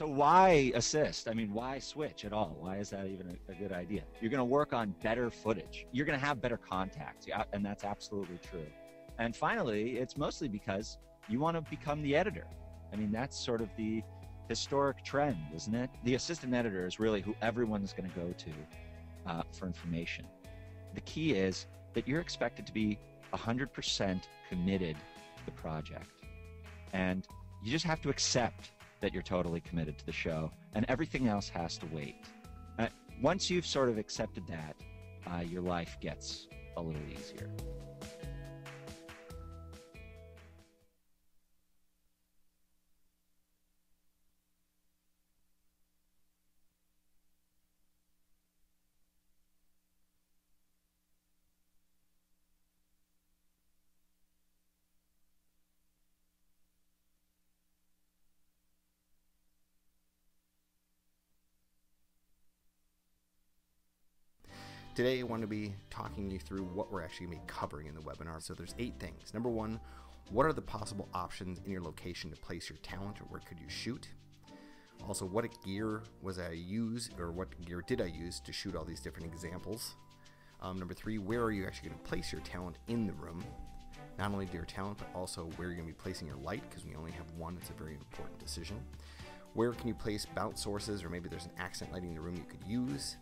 So why assist? I mean, why switch at all? Why is that even a good idea? You're going to work on better footage. You're going to have better contacts, yeah, and that's absolutely true. And finally, it's mostly because you want to become the editor. I mean, that's sort of the historic trend, isn't it? The assistant editor is really who everyone's going to go to for information. The key is that you're expected to be 100% committed to the project. And you just have to accept that you're totally committed to the show, and everything else has to wait. Once you've sort of accepted that, your life gets a little easier. Today I want to be talking you through what we're actually going to be covering in the webinar. So there's 8 things. Number 1, what are the possible options in your location to place your talent, or where could you shoot? Also, what gear was I use, or what gear did I use to shoot all these different examples? Number 3, where are you actually going to place your talent in the room? Not only your talent, but also where you're going to be placing your light, because we only have one. It's a very important decision. Where can you place bounce sources, or maybe there's an accent lighting in the room you could use?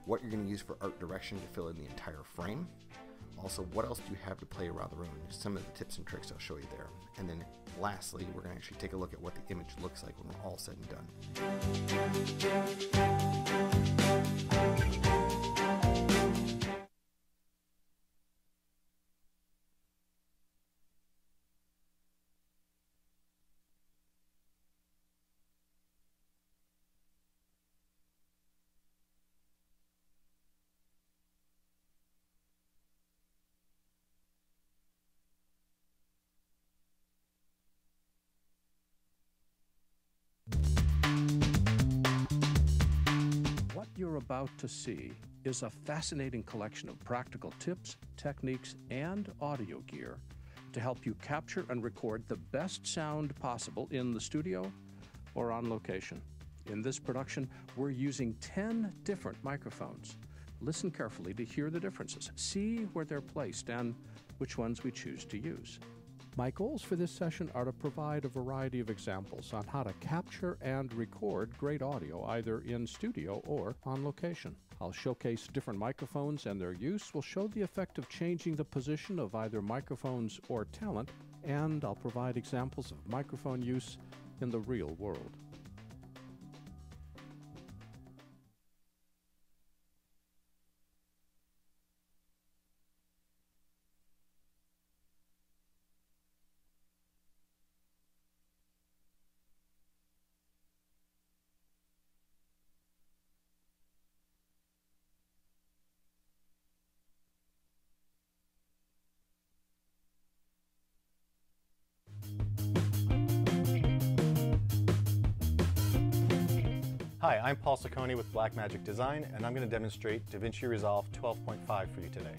What you're going to use for art direction to fill in the entire frame. Also, what else do you have to play around the room? Some of the tips and tricks I'll show you there. And then lastly, we're going to actually take a look at what the image looks like when we're all said and done. What you're about to see is a fascinating collection of practical tips, techniques, and audio gear to help you capture and record the best sound possible in the studio or on location. In this production, we're using 10 different microphones. Listen carefully to hear the differences, see where they're placed, and which ones we choose to use. My goals for this session are to provide a variety of examples on how to capture and record great audio either in studio or on location. I'll showcase different microphones and their use. We'll show the effect of changing the position of either microphones or talent, and I'll provide examples of microphone use in the real world. Hi, I'm Paul Saccone with Blackmagic Design, and I'm going to demonstrate DaVinci Resolve 12.5 for you today.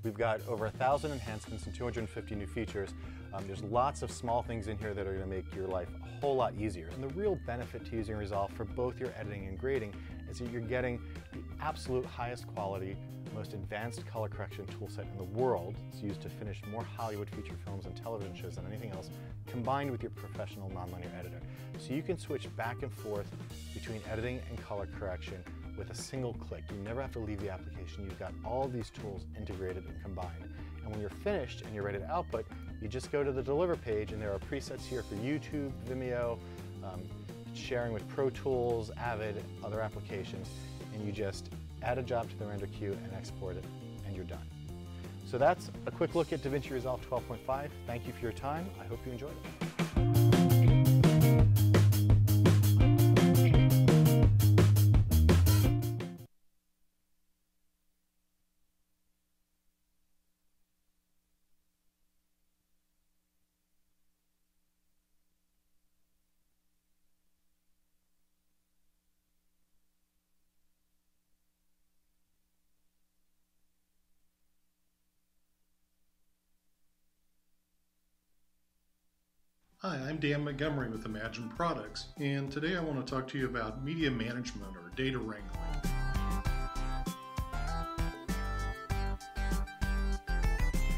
We've got over 1,000 enhancements and 250 new features. There's lots of small things in here that are going to make your life a whole lot easier. And the real benefit to using Resolve for both your editing and grading is that you're getting the absolute highest quality, most advanced color correction toolset in the world. It's used to finish more Hollywood feature films and television shows than anything else, combined with your professional nonlinear editor. So you can switch back and forth between editing and color correction with a single click. You never have to leave the application. You've got all these tools integrated and combined. And when you're finished and you're ready to output, you just go to the Deliver page, and there are presets here for YouTube, Vimeo, sharing with Pro Tools, Avid, other applications, and you just add a job to the render queue and export it, and you're done. So that's a quick look at DaVinci Resolve 12.5. Thank you for your time. I hope you enjoyed it. Hi, I'm Dan Montgomery with Imagine Products, and today I want to talk to you about media management or data wrangling.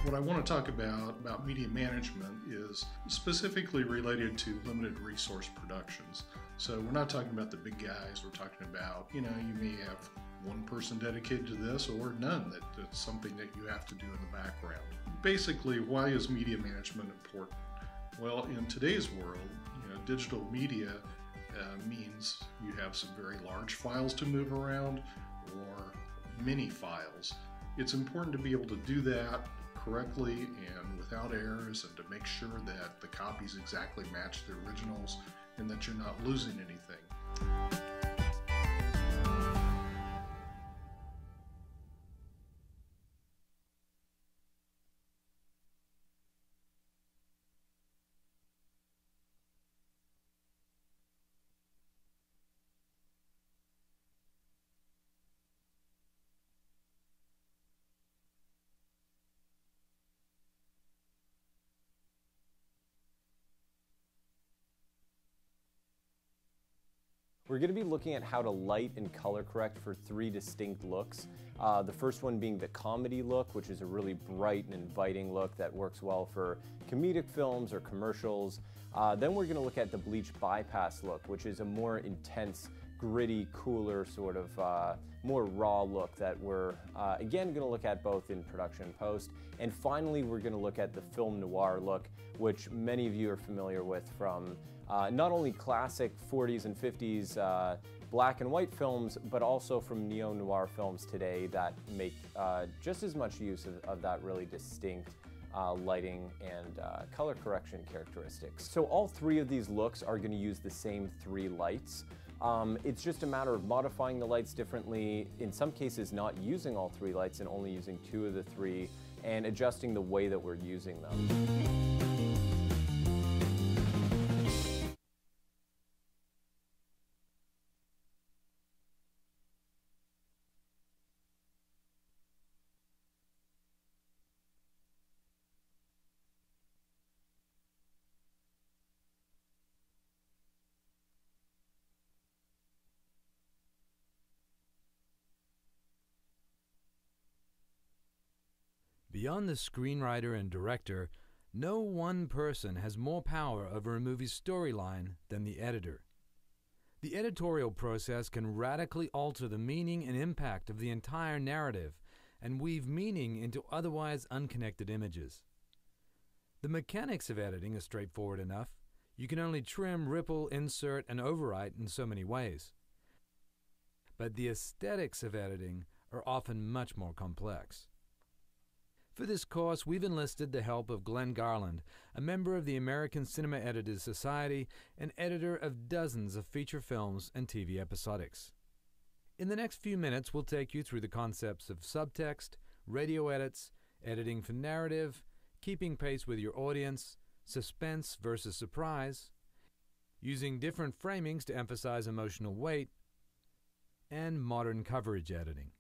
What I want to talk about media management is specifically related to limited resource productions. So we're not talking about the big guys, we're talking about, you may have one person dedicated to this or none, that's something that you have to do in the background. Basically, why is media management important? Well, in today's world, digital media means you have some very large files to move around or mini files. It's important to be able to do that correctly and without errors, and to make sure that the copies exactly match the originals and that you're not losing anything. We're going to be looking at how to light and color correct for 3 distinct looks. The first one being the comedy look, which is a really bright and inviting look that works well for comedic films or commercials. Then we're going to look at the bleach bypass look, which is a more intense, gritty, cooler, sort of more raw look that we're again going to look at both in production and post. And finally, we're going to look at the film noir look, which many of you are familiar with from not only classic 40s and 50s black and white films, but also from neo-noir films today that make just as much use of that really distinct lighting and color correction characteristics. So all 3 of these looks are going to use the same 3 lights. It's just a matter of modifying the lights differently, in some cases not using all 3 lights and only using 2 of the 3, and adjusting the way that we're using them. Beyond the screenwriter and director, no one person has more power over a movie's storyline than the editor. The editorial process can radically alter the meaning and impact of the entire narrative and weave meaning into otherwise unconnected images. The mechanics of editing are straightforward enough. You can only trim, ripple, insert, and overwrite in so many ways. But the aesthetics of editing are often much more complex. For this course, we've enlisted the help of Glenn Garland, a member of the American Cinema Editors Society and editor of dozens of feature films and TV episodics. In the next few minutes, we'll take you through the concepts of subtext, radio edits, editing for narrative, keeping pace with your audience, suspense versus surprise, using different framings to emphasize emotional weight, and modern coverage editing.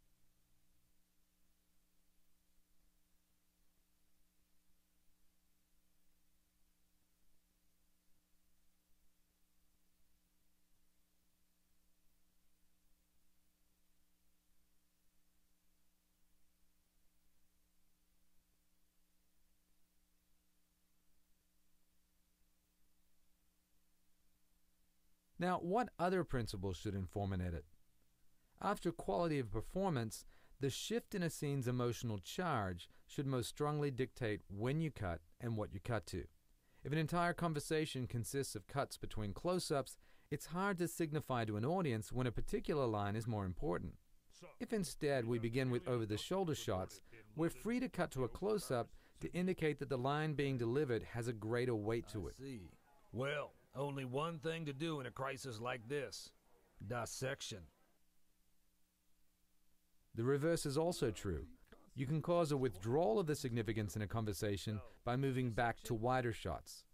Now, what other principles should inform an edit? After quality of performance, the shift in a scene's emotional charge should most strongly dictate when you cut and what you cut to. If an entire conversation consists of cuts between close-ups, it's hard to signify to an audience when a particular line is more important. If instead we begin with over-the-shoulder shots, we're free to cut to a close-up to indicate that the line being delivered has a greater weight to it. Well, only one thing to do in a crisis like this: dissection. The reverse is also true. You can cause a withdrawal of the significance in a conversation by moving back to wider shots.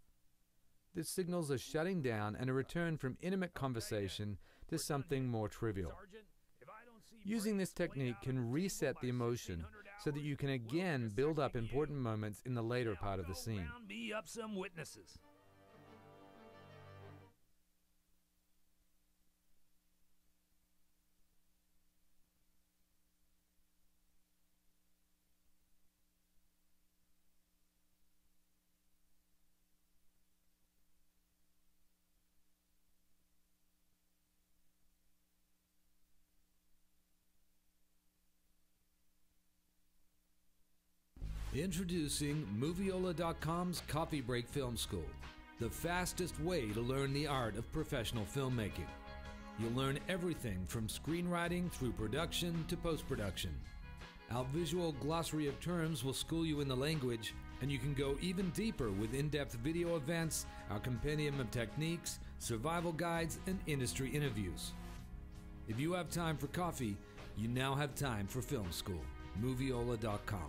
This signals a shutting down and a return from intimate conversation to something more trivial. Using this technique can reset the emotion so that you can again build up important moments in the later part of the scene. Me up some witnesses. Introducing Moviola.com's Coffee Break Film School, the fastest way to learn the art of professional filmmaking. You'll learn everything from screenwriting through production to post-production. Our visual glossary of terms will school you in the language, and you can go even deeper with in-depth video events, our compendium of techniques, survival guides, and industry interviews. If you have time for coffee, you now have time for film school. Moviola.com.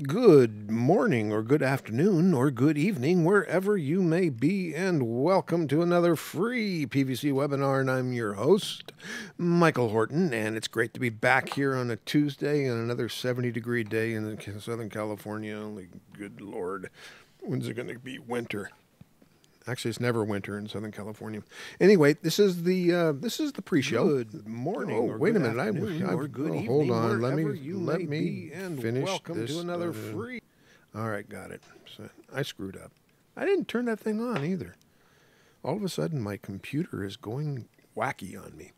Good morning, or good afternoon, or good evening, wherever you may be, and welcome to another free PVC webinar. And I'm your host, Michael Horton, and it's great to be back here on a Tuesday and another 70-degree day in Southern California. Only, good Lord, when's it going to be winter? Actually, it's never winter in Southern California. Anyway, this is the pre-show. Good morning. Oh, wait a minute. Hold on. Let me finish welcome this. To another free. All right, got it. So I screwed up. I didn't turn that thing on either. All of a sudden, my computer is going wacky on me.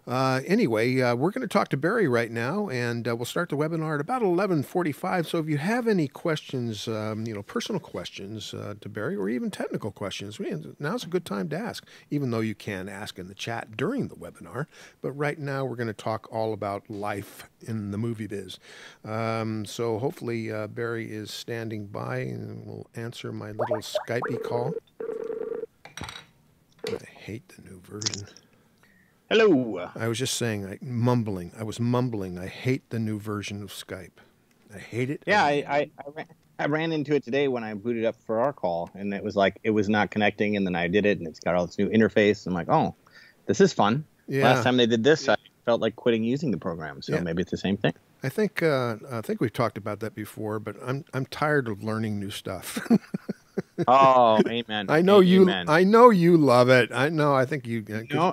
Anyway, we're going to talk to Barry right now, and we'll start the webinar at about 11:45. So if you have any questions, personal questions to Barry, or even technical questions, now's a good time to ask, even though you can ask in the chat during the webinar. But right now, we're going to talk all about life in the movie biz. So hopefully Barry is standing by and will answer my little Skype call. I hate the new version. Hello. I was just saying, I was mumbling. I hate the new version of Skype. I hate it. Yeah, I ran into it today when I booted up for our call, and it was like it was not connecting, and then I did it, and it's got all this new interface. I'm like, oh, this is fun. Yeah. Last time they did this, I felt like quitting using the program, so maybe it's the same thing. I think we've talked about that before, but I'm tired of learning new stuff. Oh, amen. I know you love it. I think you.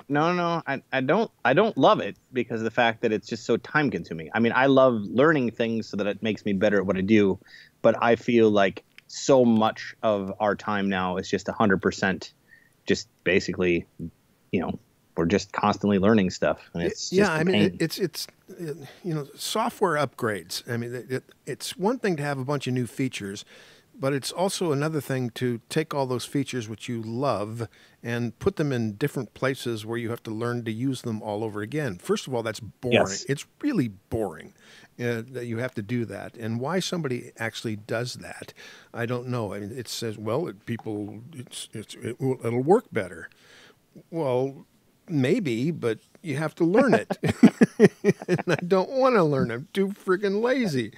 No. I don't love it because of the fact that it's just so time consuming. I mean, I love learning things so that it makes me better at what I do, but I feel like so much of our time now is just 100%, just basically, we're just constantly learning stuff, and it's just it's software upgrades. I mean, it's one thing to have a bunch of new features. But it's also another thing to take all those features which you love and put them in different places where you have to learn to use them all over again. First of all, that's boring. Yes. It's really boring that you have to do that. And why somebody actually does that, I don't know. I mean, it says, well, it'll work better. Well, maybe, but you have to learn it. And I don't want to learn. I'm too freaking lazy.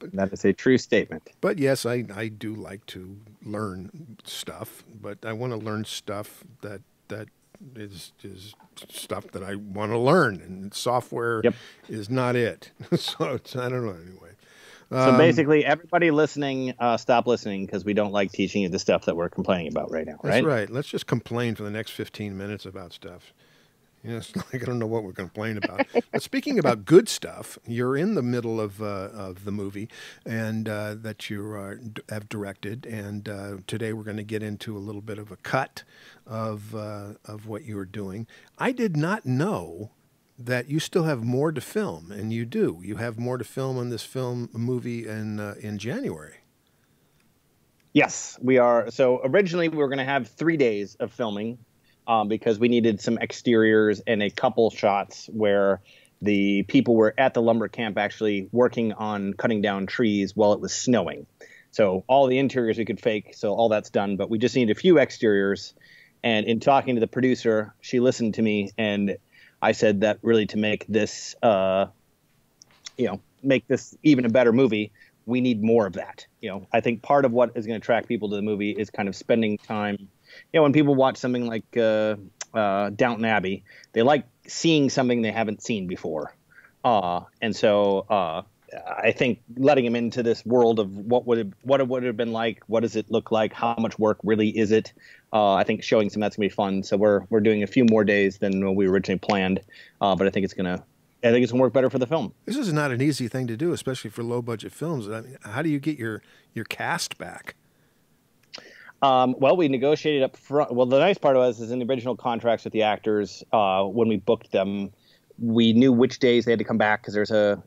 That is a true statement. But yes, I do like to learn stuff, but I want to learn stuff that is stuff that I want to learn, and software is not it. So I don't know anyway. So basically, everybody listening, stop listening because we don't like teaching you the stuff that we're complaining about right now, right? That's right. Let's just complain for the next 15 minutes about stuff. It's like I don't know what we're complaining about. But speaking about good stuff, you're in the middle of the movie, and that you have directed. And today we're going to get into a little bit of a cut of what you were doing. I did not know that you still have more to film, and you do. You have more to film on this movie in January. Yes, we are. So originally we were going to have 3 days of filming. because we needed some exteriors and a couple shots where the people were at the lumber camp actually working on cutting down trees while it was snowing. So all the interiors we could fake, so all that's done, but we just needed a few exteriors. And in talking to the producer, she listened to me, and I said that really to make this, make this even a better movie, we need more of that. I think part of what is going to attract people to the movie is kind of spending time. When people watch something like Downton Abbey, they like seeing something they haven't seen before. And so I think letting them into this world of what it would have been like, what does it look like, how much work really is it? I think showing some that's gonna be fun. So we're doing a few more days than we originally planned, but I think it's gonna work better for the film. This is not an easy thing to do, especially for low budget films. I mean, how do you get your cast back? Well, we negotiated up front. Well, the nice part was is in the original contracts with the actors, when we booked them, we knew which days they had to come back because there's a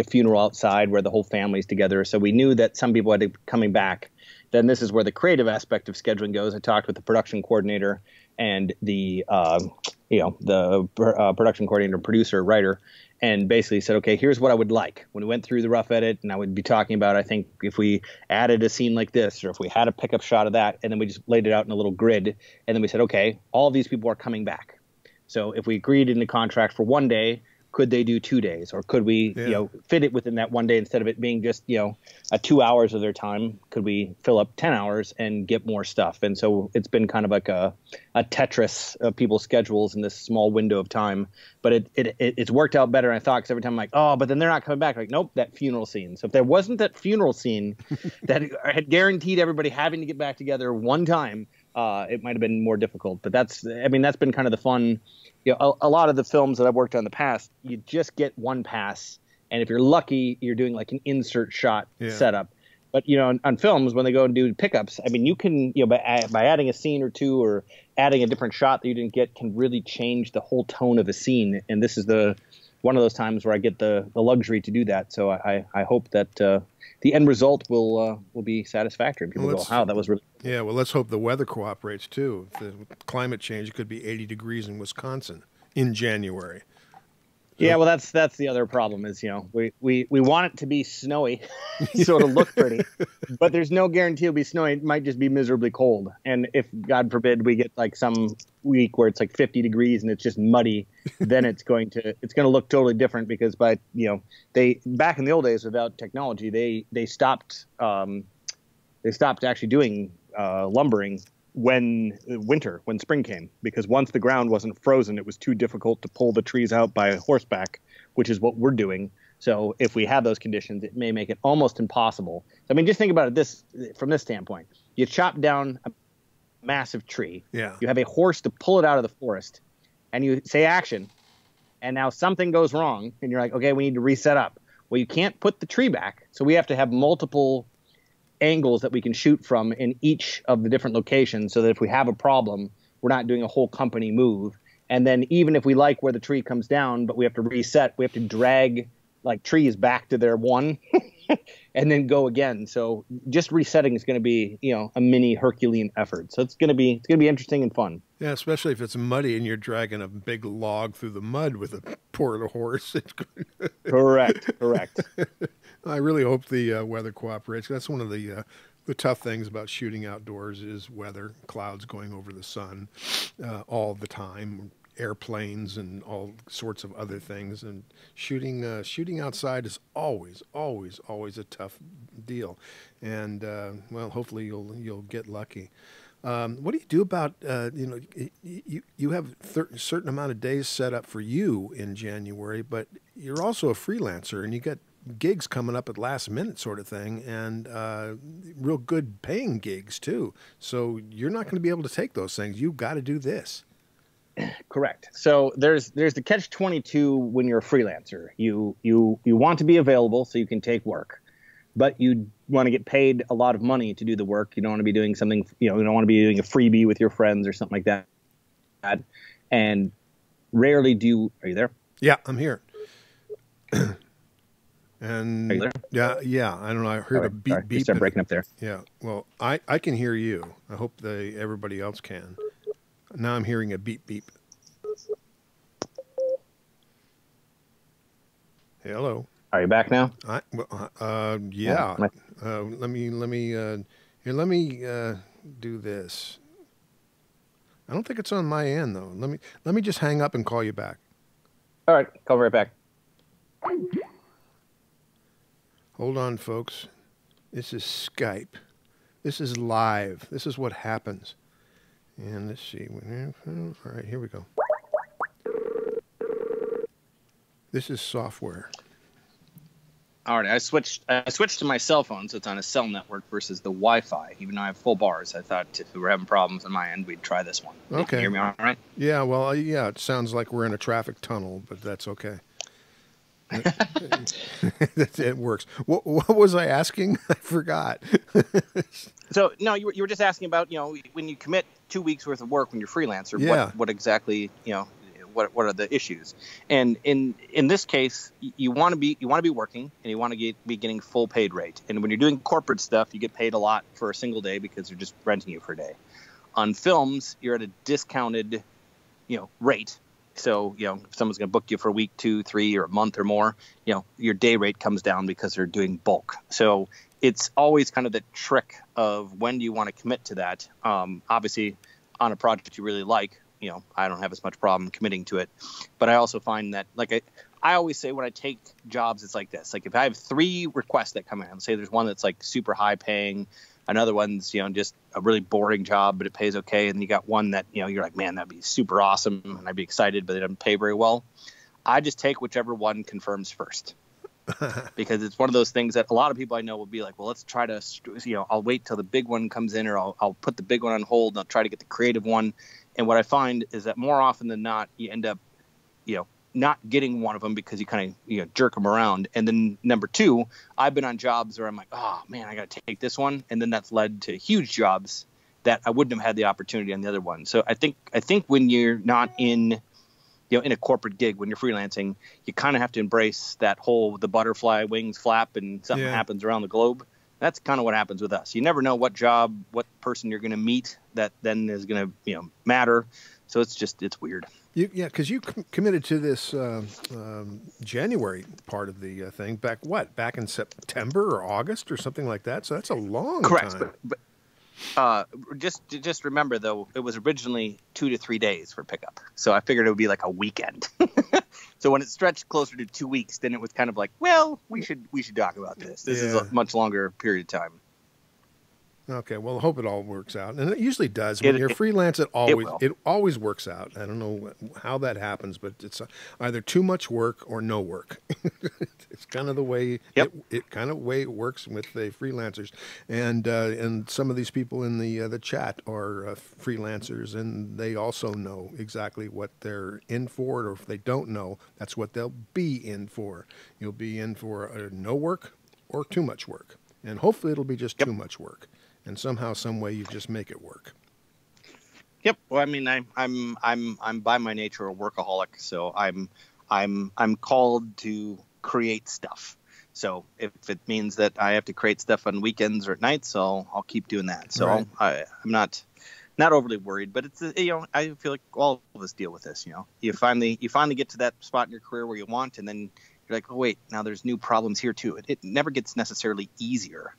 funeral outside where the whole family's together. So we knew that some people had to be coming back. Then this is where the creative aspect of scheduling goes. I talked with the production coordinator and the production coordinator, producer, writer, and basically said, okay, here's what I would like. When we went through the rough edit, and I would be talking about, I think if we added a scene like this, or if we had a pickup shot of that, and then we just laid it out in a little grid, and then we said, okay, all of these people are coming back. So if we agreed in the contract for 1 day, could they do 2 days, or could we, fit it within that 1 day instead of it being just, 2 hours of their time? Could we fill up 10 hours and get more stuff? And so it's been kind of like a Tetris of people's schedules in this small window of time. But it's worked out better than I thought, because every time I'm like, oh, but then they're not coming back. Like, nope, that funeral scene. So if there wasn't that funeral scene that had guaranteed everybody having to get back together one time, it might have been more difficult. But that's been kind of the fun. A lot of the films that I've worked on in the past, you just get one pass, and if you're lucky, you're doing like an insert shot setup. But on films, when they go and do pickups, I mean, you can by adding a scene or two or adding a different shot that you didn't get can really change the whole tone of a scene. And this is one of those times where I get the luxury to do that. So I hope that the end result will be satisfactory. People go, wow, that was really cool. Yeah, well, let's hope the weather cooperates too. The climate change, it could be 80 degrees in Wisconsin in January. Yeah, well, that's the other problem is, we want it to be snowy so it'll look pretty, but there's no guarantee it'll be snowy. It might just be miserably cold. And if, God forbid, we get like some week where it's like 50 degrees and it's just muddy, then it's going to look totally different, because back in the old days without technology, they stopped actually doing lumbering when spring came, because once the ground wasn't frozen, it was too difficult to pull the trees out by horseback, which is what we're doing. So if we have those conditions, it may make it almost impossible. I mean, just think about it from this standpoint. You chop down a massive tree. Yeah. You have a horse to pull it out of the forest, and you say action, and now something goes wrong, and you're like, okay, we need to reset up. Well, you can't put the tree back, so we have to have multiple angles that we can shoot from in each of the different locations, so that if we have a problem, we're not doing a whole company move. And then even if we like where the tree comes down, but we have to reset, we have to drag like trees back to their one and then go again. So just resetting is going to be, a mini Herculean effort. So it's going to be interesting and fun. Yeah, especially if it's muddy and you're dragging a big log through the mud with a poor little horse. Correct. I really hope the weather cooperates. That's one of the tough things about shooting outdoors is weather, clouds going over the sun all the time, airplanes and all sorts of other things. And shooting outside is always a tough deal. And well, hopefully you'll get lucky. What do you do about you have a certain amount of days set up for you in January, but you're also a freelancer and you got gigs coming up at last minute sort of thing, and real good paying gigs too. So you're not going to be able to take those things. You've got to do this. Correct. So there's the catch-22 when you're a freelancer. You want to be available so you can take work, but you want to get paid a lot of money to do the work. You don't want to be doing something, you don't want to be doing a freebie with your friends or something like that. And rarely are you there? Yeah, I'm here. And are you there? Yeah. I don't know. I heard a beep. You start breaking up there. Yeah. Well, I can hear you. I hope everybody else can. Now I'm hearing a beep beep. Hello. Are you back now? Yeah. Let me do this. I don't think it's on my end though. Let me just hang up and call you back. All right, call right back. Hold on, folks. This is Skype. This is live. This is what happens. And let's see. All right, here we go. This is software. All right, I switched to my cell phone, so it's on a cell network versus the Wi-Fi. Even though I have full bars, I thought if we were having problems on my end, we'd try this one. Okay. Can you hear me all right? Yeah, well, yeah, it sounds like we're in a traffic tunnel, but that's okay. It works. What was I asking? I forgot. So, no, you were just asking about, when you commit 2 weeks worth of work when you're freelancer, yeah. what exactly, what are the issues? And in this case, you want to be working, and you want to be getting full paid rate. And when you're doing corporate stuff, you get paid a lot for a single day because they're just renting you for a day. On films, you're at a discounted, rate. So, if someone's going to book you for a week, 2, 3, or a month or more, your day rate comes down because they're doing bulk. So it's always kind of the trick of when do you want to commit to that. Obviously, on a project you really like, I don't have as much problem committing to it. But I also find that, like I always say when I take jobs, it's like this. Like if I have 3 requests that come in, say there's one that's like super high paying, another one's, just a really boring job, but it pays okay. And you got one that, you're like, man, that'd be super awesome. And I'd be excited, but it doesn't pay very well. I just take whichever one confirms first. Because it's one of those things that a lot of people I know will be like, well, let's try to, I'll wait till the big one comes in, or I'll put the big one on hold and I'll try to get the creative one. And what I find is that more often than not, you end up, not getting one of them because you kind of, jerk them around. And then number 2, I've been on jobs where I'm like, oh man, I got to take this one. And then that's led to huge jobs that I wouldn't have had the opportunity on the other one. So I think when you're not in a corporate gig, when you're freelancing, you kind of have to embrace that whole, the butterfly wings flap and something happens around the globe. That's kind of what happens with us. You never know what job, what person you're going to meet that then is going to, matter. So it's weird. Because you committed to this January part of the thing back in September or August or something like that. So that's a long Correct. time. But just remember though, it was originally 2 to 3 days for pickup. So I figured it would be like a weekend. So when it stretched closer to 2 weeks, then it was kind of like, well, we should talk about this. This is a much longer period of time. Okay, well, I hope it all works out, and it usually does. When you're freelance, it always works out. I don't know how that happens, but it's either too much work or no work. It's kind of the way it works with the freelancers, and some of these people in the chat are freelancers, and they also know exactly what they're in for, or if they don't know, that's what they'll be in for. You'll be in for no work or too much work, and hopefully it'll be just too much work. And somehow, some way, you just make it work. Yep. Well, I mean, I'm by my nature a workaholic, so I'm called to create stuff. So if it means that I have to create stuff on weekends or at nights, I'll keep doing that. So right. I'm not overly worried, but it's I feel like all of us deal with this. You finally get to that spot in your career where you want, and then you're like, oh wait, now there's new problems here too. It never gets necessarily easier.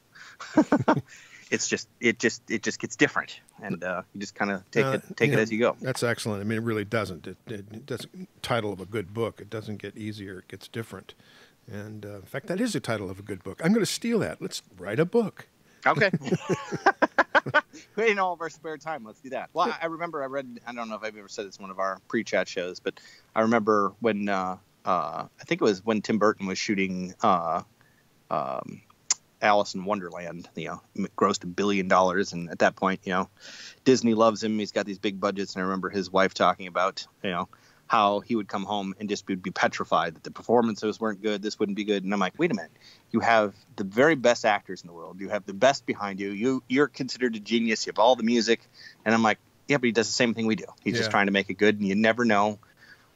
It just gets different, and you just kind of take it as you go. That's excellent. I mean, it really doesn't. It doesn't. Title of a good book. It doesn't get easier. It gets different. And in fact, that is the title of a good book. I'm going to steal that. Let's write a book. Okay. In all of our spare time, let's do that. Well, I remember I read. I don't know if I've ever said this in one of our pre-chat shows, but I remember when I think it was when Tim Burton was shooting. Alice in Wonderland, grossed $1 billion. And at that point, Disney loves him. He's got these big budgets. And I remember his wife talking about, how he would come home and just would be petrified that the performances weren't good. This wouldn't be good. And I'm like, wait a minute. You have the very best actors in the world. You have the best behind you. You're considered a genius. You have all the music. And I'm like, yeah, but he does the same thing we do. He's just trying to make it good. And you never know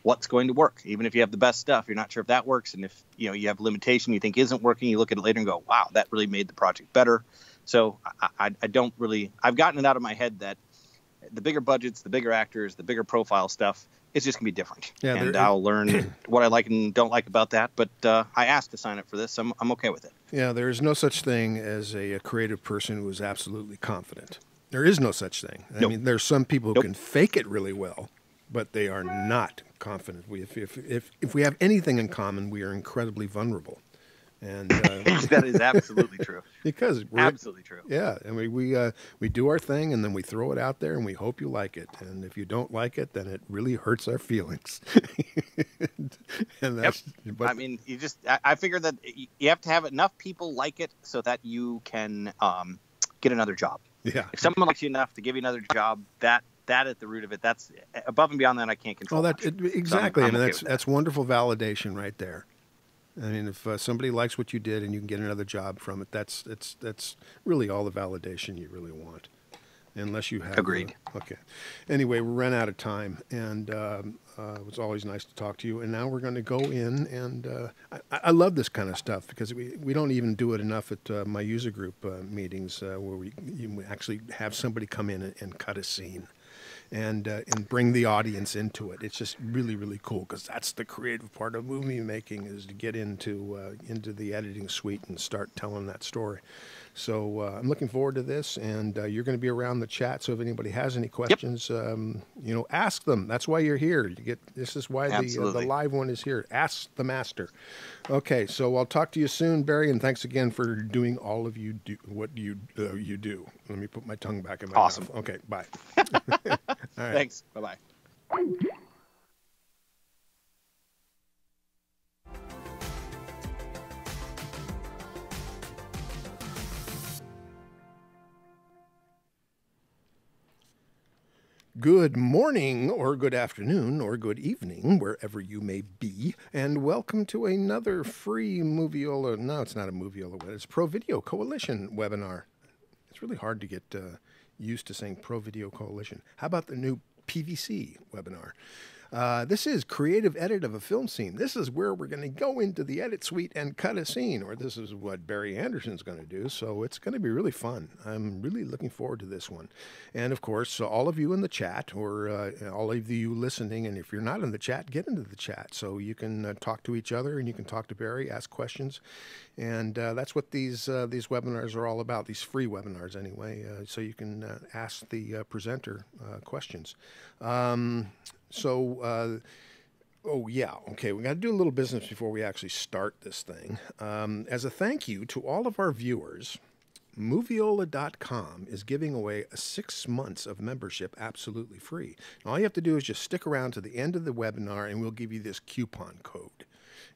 what's going to work. Even if you have the best stuff, you're not sure if that works. And if you have limitation you think isn't working, you look at it later and go, wow, that really made the project better. So I don't really, I've gotten it out of my head that the bigger budgets, the bigger actors, the bigger profile stuff, it's just going to be different. Yeah, and I'll learn what I like and don't like about that. But I asked to sign up for this. So I'm okay with it. Yeah, there is no such thing as a creative person who is absolutely confident. There is no such thing. I mean, there's some people who can fake it really well, but they are not confident. If we have anything in common, we are incredibly vulnerable. And that is absolutely true. Because we're absolutely true. Yeah, and we do our thing, and then we throw it out there, and we hope you like it. And if you don't like it, then it really hurts our feelings. And that's, I mean, I figure that you have to have enough people like it so that you can get another job. Yeah. If someone likes you enough to give you another job, that at the root of it, that's above and beyond that. I can't control. Exactly. So I mean, that's wonderful validation right there. I mean, if somebody likes what you did and you can get another job from it, that's really all the validation you really want, unless you have. Agreed. Okay. Anyway, we ran out of time, and it was always nice to talk to you. And now we're going to go in, and I love this kind of stuff because we don't even do it enough at my user group meetings where we actually have somebody come in and cut a scene. And bring the audience into it. It's just really, really cool because that's the creative part of movie making, is to get into the editing suite and start telling that story. So I'm looking forward to this, and you're going to be around the chat. So if anybody has any questions, ask them. That's why you're here. This is why the live one is here. Ask the master. Okay, so I'll talk to you soon, Barry, and thanks again for doing all of what you do. Let me put my tongue back in my mouth. Okay, bye. All right. Thanks. Bye-bye. Good morning, or good afternoon, or good evening, wherever you may be, and welcome to another free Moviola. No, it's not a Moviola. It's Pro Video Coalition webinar. It's really hard to get used to saying Pro Video Coalition. How about the new PVC webinar? This is creative edit of a film scene. This is where we're going to go into the edit suite and cut a scene, or this is what Barry Anderson's going to do. So it's going to be really fun. I'm really looking forward to this one. And of course, all of you in the chat, or all of you listening, and if you're not in the chat, get into the chat so you can talk to each other and you can talk to Barry, ask questions. And that's what these webinars are all about, these free webinars anyway, so you can ask the presenter questions. Okay, we got to do a little business before we actually start this thing. As a thank you to all of our viewers, Moviola.com is giving away 6 months of membership absolutely free. And all you have to do is just stick around to the end of the webinar, and we'll give you this coupon code.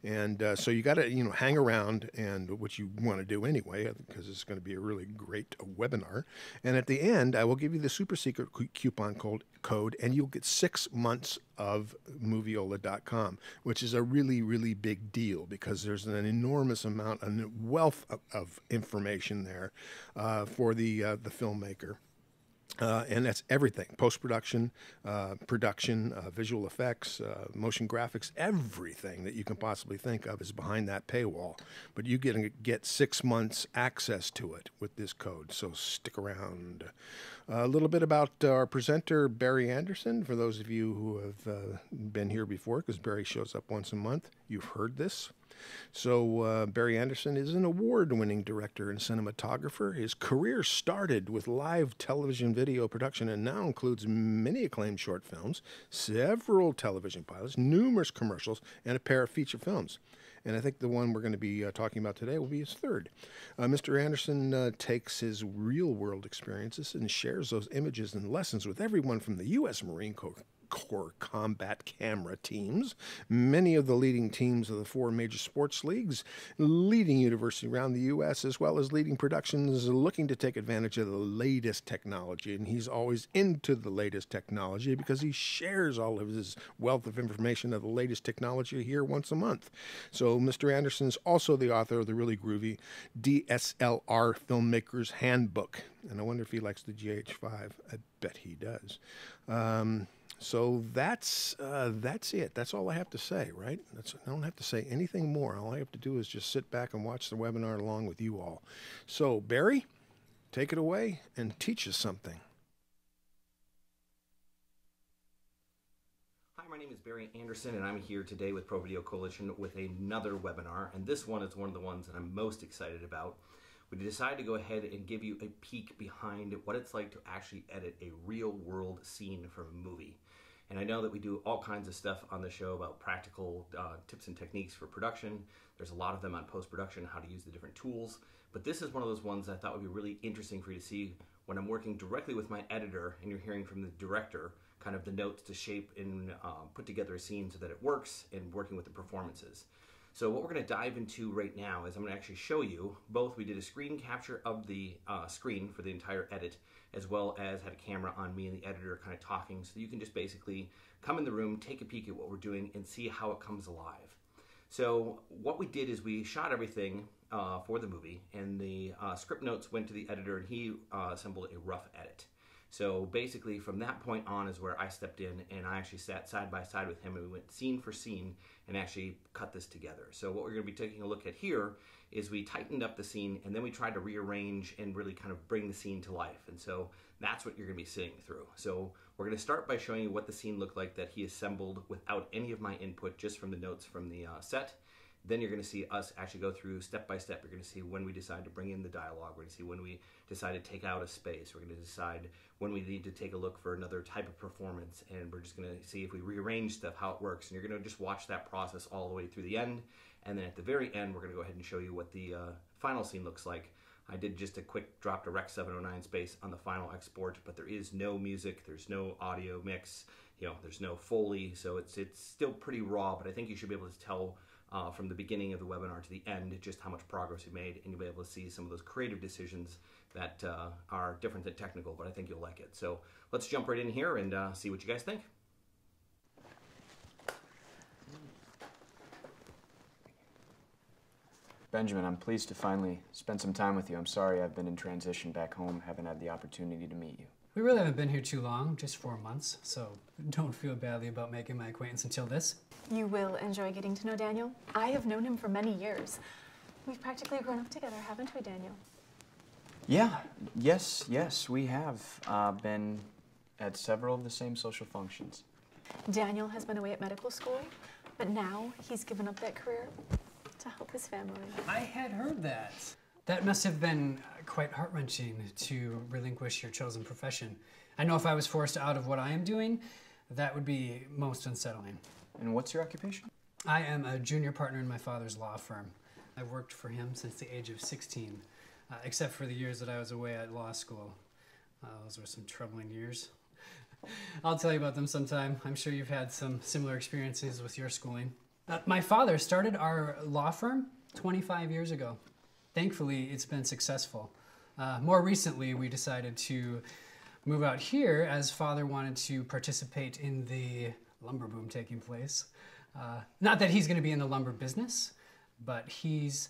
And so you got to, hang around, and what you want to do anyway, because it's going to be a really great webinar. And at the end, I will give you the super secret coupon code, and you'll get 6 months of Moviola.com, which is a really, really big deal because there's an enormous amount, a wealth of information there for the filmmaker. And that's everything, post-production, production, visual effects, motion graphics, everything that you can possibly think of is behind that paywall. But you get 6 months access to it with this code, so stick around. A little bit about our presenter, Barry Anderson, for those of you who have been here before, because Barry shows up once a month. You've heard this. So Barry Anderson is an award-winning director and cinematographer. His career started with live television video production and now includes many acclaimed short films, several television pilots, numerous commercials, and a pair of feature films. And I think the one we're going to be talking about today will be his third. Mr. Anderson takes his real-world experiences and shares those images and lessons with everyone from the U.S. Marine Corps combat camera teams, many of the leading teams of the 4 major sports leagues, leading universities around the U.S., as well as leading productions looking to take advantage of the latest technology. And he's always into the latest technology because he shares all of his wealth of information of the latest technology here once a month. So Mr. Anderson's also the author of the really groovy DSLR Filmmaker's Handbook. And I wonder if he likes the GH5. I bet he does. So that's it. That's all I have to say, right? I don't have to say anything more. All I have to do is just sit back and watch the webinar along with you all. So, Barry, take it away and teach us something. Barry Anderson, and I'm here today with Pro Video Coalition with another webinar, and this one is one of the ones that I'm most excited about. We decided to go ahead and give you a peek behind what it's like to actually edit a real-world scene from a movie. And I know that we do all kinds of stuff on the show about practical tips and techniques for production. There's a lot of them on post-production, how to use the different tools, but this is one of those ones that I thought would be really interesting for you to see when I'm working directly with my editor and you're hearing from the director kind of the notes to shape and put together a scene so that it works, and working with the performances. So what we're going to dive into right now is I'm going to actually show you both. We did a screen capture of the screen for the entire edit, as well as had a camera on me and the editor kind of talking, so you can just basically come in the room, take a peek at what we're doing, and see how it comes alive. So what we did is we shot everything for the movie, and the script notes went to the editor, and he assembled a rough edit. So basically from that point on is where I stepped in, and I actually sat side by side with him, and we went scene for scene and actually cut this together. So what we're going to be taking a look at here is we tightened up the scene, and then we tried to rearrange and really kind of bring the scene to life. And so that's what you're going to be sitting through. So we're going to start by showing you what the scene looked like that he assembled without any of my input, just from the notes from the set. Then you're going to see us actually go through step by step. You're going to see when we decide to bring in the dialogue. We're going to see when we decide to take out a space. We're going to decide when we need to take a look for another type of performance. And we're just going to see if we rearrange stuff, how it works. And you're going to just watch that process all the way through the end. And then at the very end, we're going to go ahead and show you what the final scene looks like. I did just a quick drop to Rec 709 space on the final export, but there is no music, there's no audio mix, there's no Foley, so it's still pretty raw, but I think you should be able to tell from the beginning of the webinar to the end just how much progress we made, and you'll be able to see some of those creative decisions that are different than technical, but I think you'll like it. So let's jump right in here and see what you guys think. Benjamin, I'm pleased to finally spend some time with you. I'm sorry I've been in transition back home, haven't had the opportunity to meet you. We really haven't been here too long, just 4 months, so don't feel badly about making my acquaintance until this. You will enjoy getting to know Daniel. I have known him for many years. We've practically grown up together, haven't we, Daniel? Yeah, yes, we have been at several of the same social functions. Daniel has been away at medical school, but now he's given up that career to help his family. I had heard that. That must have been quite heart-wrenching to relinquish your chosen profession. I know if I was forced out of what I am doing, that would be most unsettling. And what's your occupation? I am a junior partner in my father's law firm. I've worked for him since the age of 16, except for the years that I was away at law school. Those were some troubling years. I'll tell you about them sometime. I'm sure you've had some similar experiences with your schooling. My father started our law firm 25 years ago. Thankfully, it's been successful. More recently, we decided to move out here as Father wanted to participate in the lumber boom taking place. Not that he's going to be in the lumber business, but he's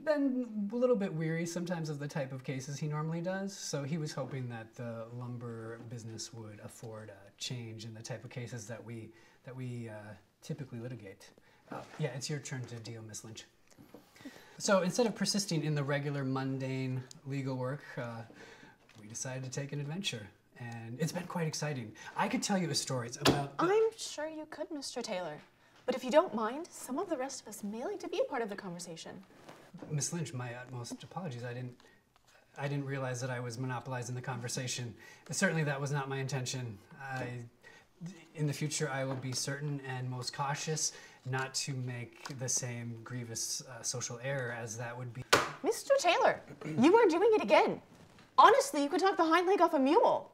been a little bit weary sometimes of the type of cases he normally does, so he was hoping that the lumber business would afford a change in the type of cases that we typically litigate. Yeah, it's your turn to deal, Miss Lynch. So instead of persisting in the regular mundane legal work, we decided to take an adventure, and it's been quite exciting. I could tell you stories about... I'm sure you could, Mr. Taylor. But if you don't mind, some of the rest of us may like to be a part of the conversation. Miss Lynch, my utmost apologies. I didn't realize that I was monopolizing the conversation. Certainly that was not my intention. In the future, I will be certain and most cautious not to make the same grievous social error as that would be. Mr. Taylor, you are doing it again. Honestly, you could talk the hind leg off a mule.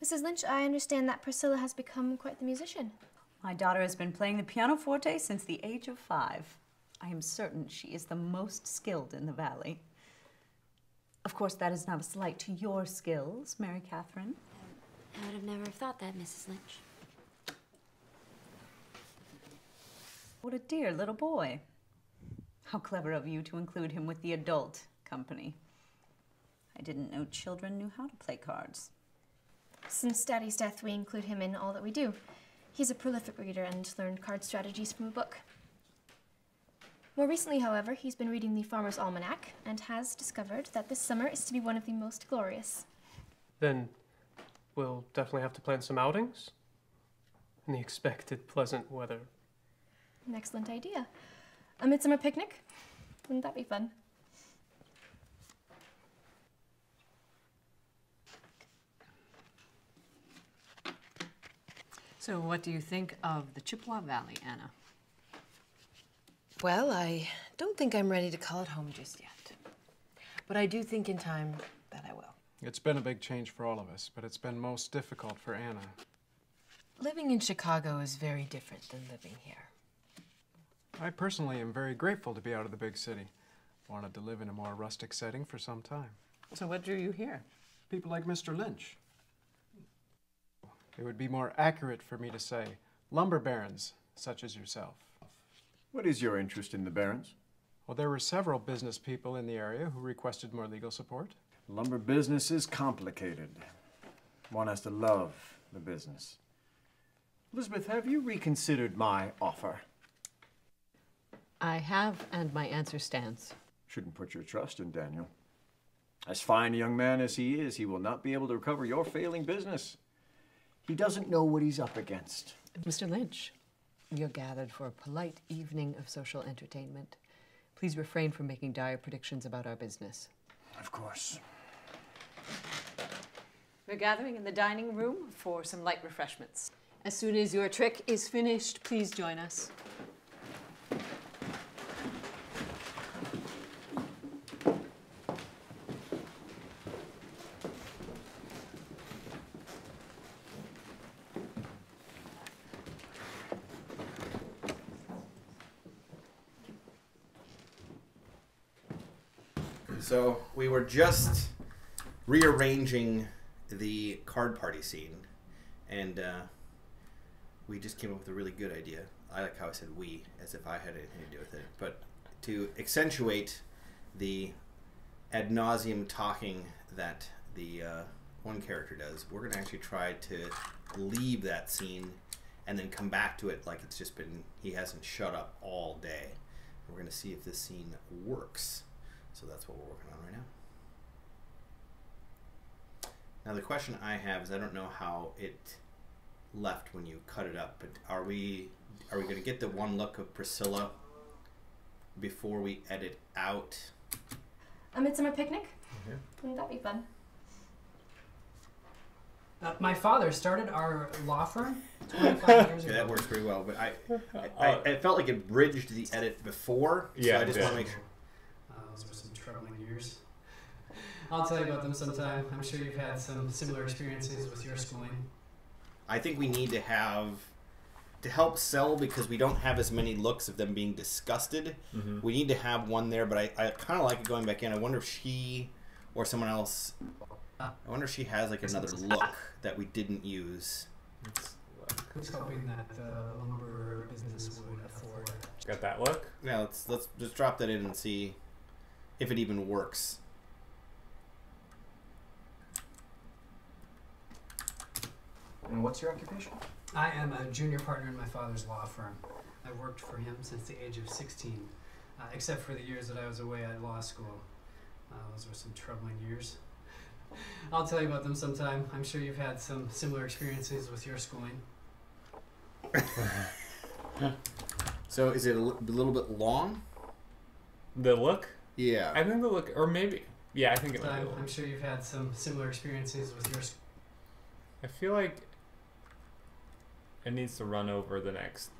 Mrs. Lynch, I understand that Priscilla has become quite the musician. My daughter has been playing the pianoforte since the age of 5. I am certain she is the most skilled in the valley. Of course, that is not a slight to your skills, Mary Catherine. I would have never thought that, Mrs. Lynch. What a dear little boy. How clever of you to include him with the adult company. I didn't know children knew how to play cards. Since Daddy's death, we include him in all that we do. He's a prolific reader and learned card strategies from a book. More recently, however, he's been reading the Farmer's Almanac and has discovered that this summer is to be one of the most glorious. Then we'll definitely have to plan some outings in the expected pleasant weather. An excellent idea. A midsummer picnic? Wouldn't that be fun? So what do you think of the Chippewa Valley, Anna? Well, I don't think I'm ready to call it home just yet. But I do think in time that I will. It's been a big change for all of us, but it's been most difficult for Anna. Living in Chicago is very different than living here. I personally am very grateful to be out of the big city. Wanted to live in a more rustic setting for some time. So what drew you here? People like Mr. Lynch. It would be more accurate for me to say lumber barons, such as yourself. What is your interest in the barons? Well, there were several business people in the area who requested more legal support. Lumber business is complicated. One has to love the business. Elizabeth, have you reconsidered my offer? I have, and my answer stands. Shouldn't put your trust in Daniel. As fine a young man as he is, he will not be able to recover your failing business. He doesn't know what he's up against. Mr. Lynch, you're gathered for a polite evening of social entertainment. Please refrain from making dire predictions about our business. Of course. We're gathering in the dining room for some light refreshments. As soon as your trick is finished, please join us. So we were just rearranging the card party scene, and we just came up with a really good idea. I like how I said we, as if I had anything to do with it. But to accentuate the ad nauseum talking that the one character does, we're going to actually try to leave that scene and then come back to it like it's just been, he hasn't shut up all day. We're going to see if this scene works. So that's what we're working on right now. Now the question I have is, I don't know how it left when you cut it up, but are we going to get the one look of Priscilla before we edit out? A midsummer picnic? Wouldn't that be fun? My father started our law firm 25 years ago. Yeah, that works pretty well, but I felt like it bridged the edit before, so I just want to make sure. Those were some troubling years. I'll tell you about them sometime. I'm sure you've had some similar experiences with your schooling. I think we need to have, to help sell, because we don't have as many looks of them being disgusted, we need to have one there, but I kind of like it going back in. I wonder if she or someone else, I wonder if she has like another look that we didn't use. I was hoping that the lumber business would afford. Got that look? Yeah, let's just drop that in and see if it even works. And what's your occupation? I am a junior partner in my father's law firm. I worked for him since the age of 16, except for the years that I was away at law school. Those were some troubling years. I'll tell you about them sometime. I'm sure you've had some similar experiences with your schooling. So is it a little bit long? The look? Yeah. I think the look, or maybe. Yeah, I think it might be. I'm sure you've had some similar experiences with your. I feel like it needs to run over the next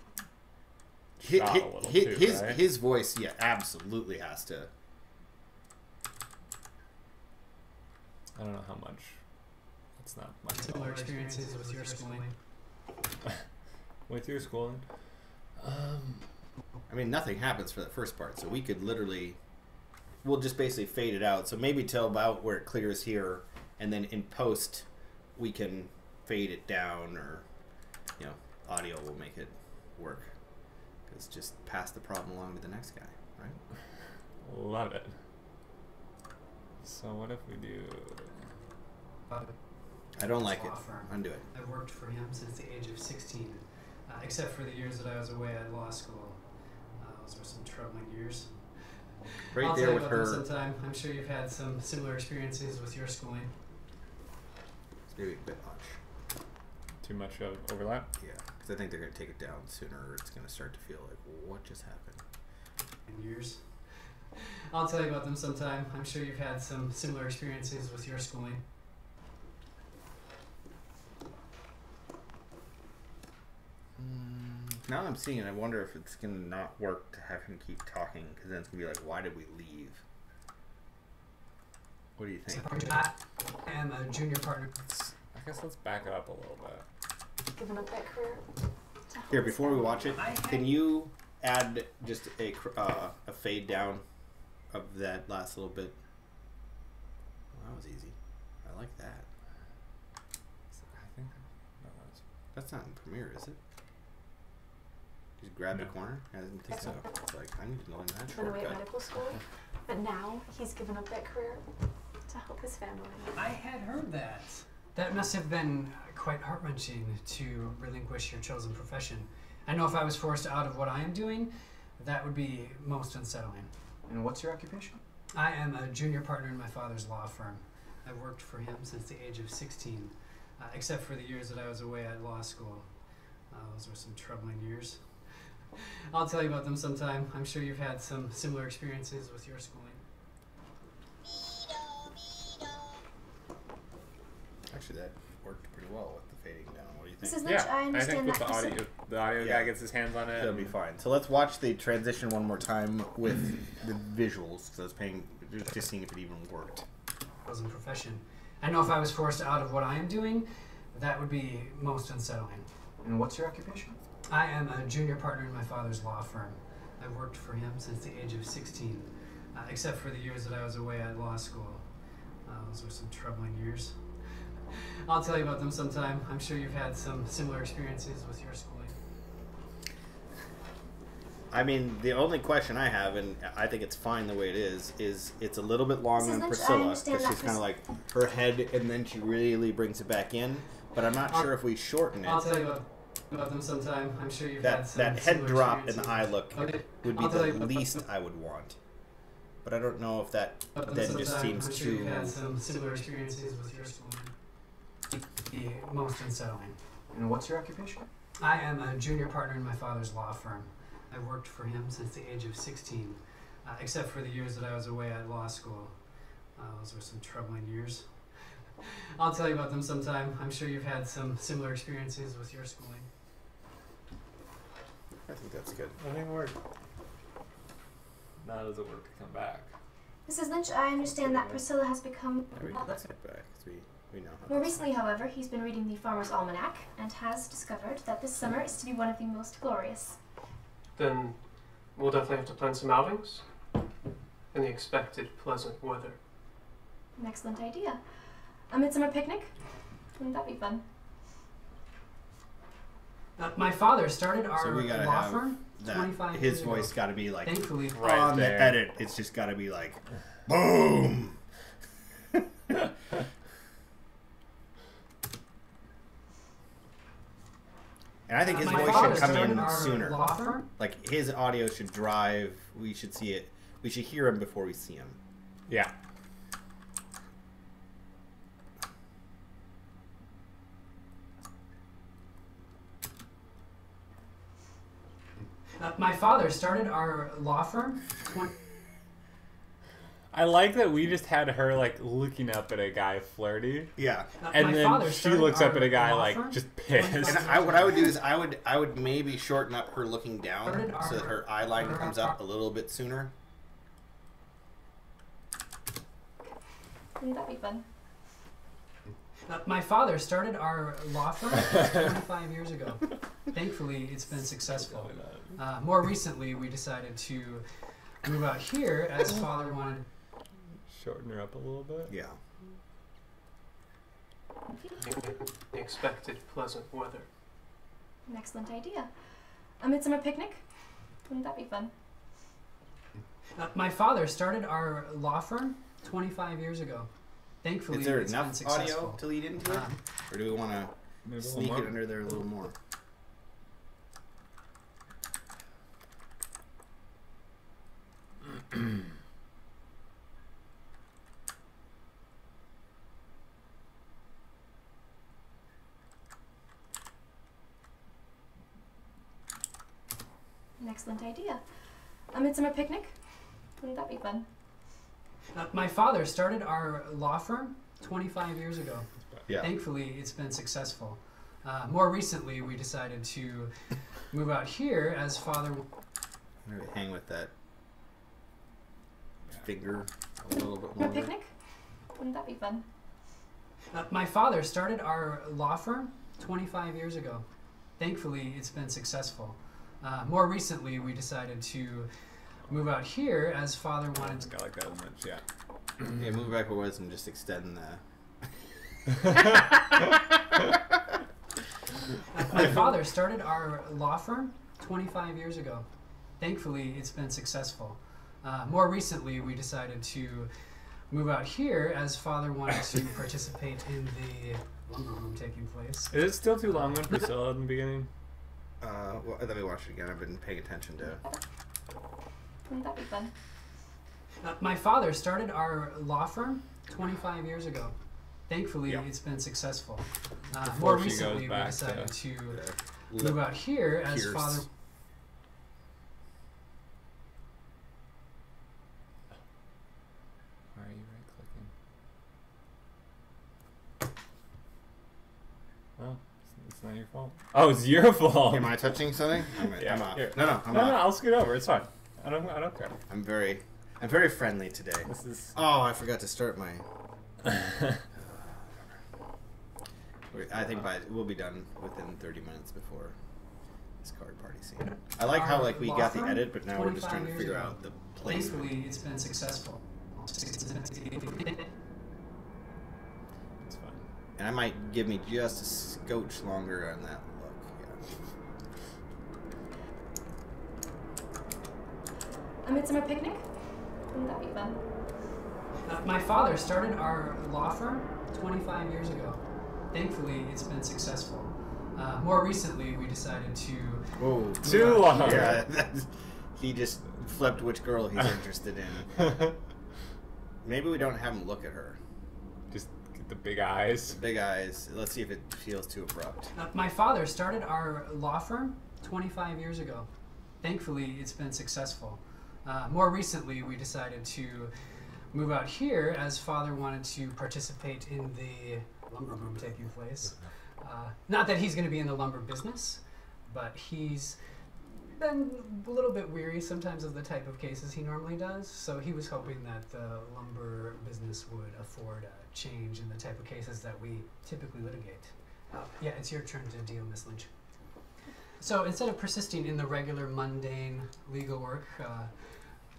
shot a little too, right? His voice, yeah, absolutely has to. I don't know how much. It's not much. Similar experiences with your schooling. With your schooling? I mean, nothing happens for the first part, so we could literally, we'll just basically fade it out. So maybe till about where it clears here, and then in post, we can fade it down, or, you know, audio will make it work. Because just pass the problem along to the next guy, right? Love it. So what if we do... I don't like law it. firm. Undo it. I've worked for him since the age of 16, except for the years that I was away at law school. Those were some troubling years. Right I'll there tell you with about her. them sometime. I'm sure you've had some similar experiences with your schooling. It's maybe a bit much. Too much overlap? Yeah, because I think they're going to take it down sooner, or it's going to start to feel like, what just happened? Years. I'll tell you about them sometime. I'm sure you've had some similar experiences with your schooling. Now I'm seeing it, I wonder if it's going to not work to have him keep talking, because then it's going to be like, why did we leave? What do you think? I am a junior partner. I guess let's back it up a little bit. Giving up that career. Here, before we watch it, can you add just a fade down of that last little bit? Well, that was easy. I like that. I think that's not in Premiere, is it? Just grab the corner? I didn't think so. It's like, I need to learn that Went away at shortcut. medical school, but now he's given up that career to help his family. I had heard that. That must have been quite heart-wrenching to relinquish your chosen profession. I know if I was forced out of what I am doing, that would be most unsettling. And what's your occupation? I am a junior partner in my father's law firm. I've worked for him since the age of 16, except for the years that I was away at law school. Those were some troubling years. I'll tell you about them sometime. I'm sure you've had some similar experiences with your schooling. Actually, that worked pretty well with the fading down. What do you think? Mrs. Lynch, I understand with that the audio guy gets his hands on it. That'll be fine. So let's watch the transition one more time with the visuals. So I was just seeing if it even worked. Chosen profession. I know if I was forced out of what I am doing, that would be most unsettling. And what's your occupation? I am a junior partner in my father's law firm. I've worked for him since the age of 16, except for the years that I was away at law school. Those were some troubling years. I'll tell you about them sometime. I'm sure you've had some similar experiences with your schooling. I mean, the only question I have, and I think it's fine the way it is it's a little bit longer than Priscilla, because she's kind of like her head, and then she really brings it back in. But I'm not sure if we shorten it. I'll tell you about them sometime. I'm sure you've had some that head similar drop and the eye experiences. look Okay. would be I'll tell you the about least I would want. But I don't know if that them then just sometime. seems I'm sure too. you've had some similar experiences with your schooling. Be most unsettling. And what's your occupation? I am a junior partner in my father's law firm. I've worked for him since the age of 16, except for the years that I was away at law school. Those were some troubling years. I'll tell you about them sometime. I'm sure you've had some similar experiences with your schooling. I think that's good. I think it worked. Now does it work to come back? Mrs. Lynch, I understand that Priscilla has become... Let's get back, 'cause we know how More this- recently, however, he's been reading the Farmer's Almanac and has discovered that this summer is to be one of the most glorious. Then we'll definitely have to plan some outings in the expected pleasant weather. An excellent idea. A midsummer picnic? Wouldn't that be fun? My father started our So we gotta law have firm that. 25 His years voice ago. got to be like Thankfully, on the edit. It's just got to be like, boom. And I think his My voice father should come started in our sooner. law firm? Like his audio should drive. We should see it. We should hear him before we see him. Yeah. My father started our law firm. I like that we just had her like looking up at a guy flirty. Yeah. And My then father she started looks up our at a guy law like firm. just pissed. And what I would do is I would maybe shorten up her looking down Started so that her eye line comes up a little bit sooner. Wouldn't that be fun? My father started our law firm 25 years ago. Thankfully, it's been successful. More recently, we decided to move out here as father wanted. Shorten her up a little bit. Yeah. The expected pleasant weather. An excellent idea. A midsummer picnic? Wouldn't that be fun? My father started our law firm 25 years ago. Thankfully, Is there it's enough been successful. audio to lead into it? Or do we want to Maybe a little sneak it more? under there a little more? An excellent idea. A midsummer picnic? Wouldn't that be fun? My father started our law firm 25 years ago. Yeah. Thankfully, it's been successful. More recently, we decided to move out here as father. Maybe hang with that finger a little bit A more. picnic? Wouldn't that be fun? My father started our law firm 25 years ago. Thankfully, it's been successful. More recently, we decided to move out here as father wanted to. I like that much, yeah. Yeah, move back where it was and just extend the. My father started our law firm 25 years ago. Thankfully, it's been successful. More recently, we decided to move out here as father wanted to participate in the lumber room taking place. Is it still too long when Priscilla in the beginning? Well, let me watch it again. I've been paying attention to. Wouldn't that be fun? My father started our law firm 25 years ago. Thankfully, it's been successful. More Before she recently, goes we back decided to to move out here as Pierce. father. Why are you right-clicking? Well, it's not your fault. Oh, it's your fault. Am I touching something? I'm off. Here. No, I'm off. I'll scoot over. It's fine. I don't care. I'm very friendly today. This is. Oh, I forgot to start my. I think we'll be done within 30 minutes before this card party scene. I like how we Our got the law edit, but now we're just 25 trying to years figure ago. out the placement. Thankfully, it's been successful. It's fine. And I might give me just a scotch longer on that look. Yeah. A midsummer picnic? Wouldn't that be fun? My father started our law firm 25 years ago. Thankfully, it's been successful. More recently, we decided to. Whoa, too long. Yeah, he just flipped which girl he's interested in. Maybe we don't have him look at her. Just get the big eyes. Big eyes. Let's see if it feels too abrupt. My father started our law firm 25 years ago. Thankfully, it's been successful. More recently, we decided to move out here as father wanted to participate in the lumber room taking place. Not that he's going to be in the lumber business, but he's been a little bit weary sometimes of the type of cases he normally does, so he was hoping that the lumber business would afford a change in the type of cases that we typically litigate. Yeah, it's your turn to deal, Miss Lynch. So instead of persisting in the regular mundane legal work,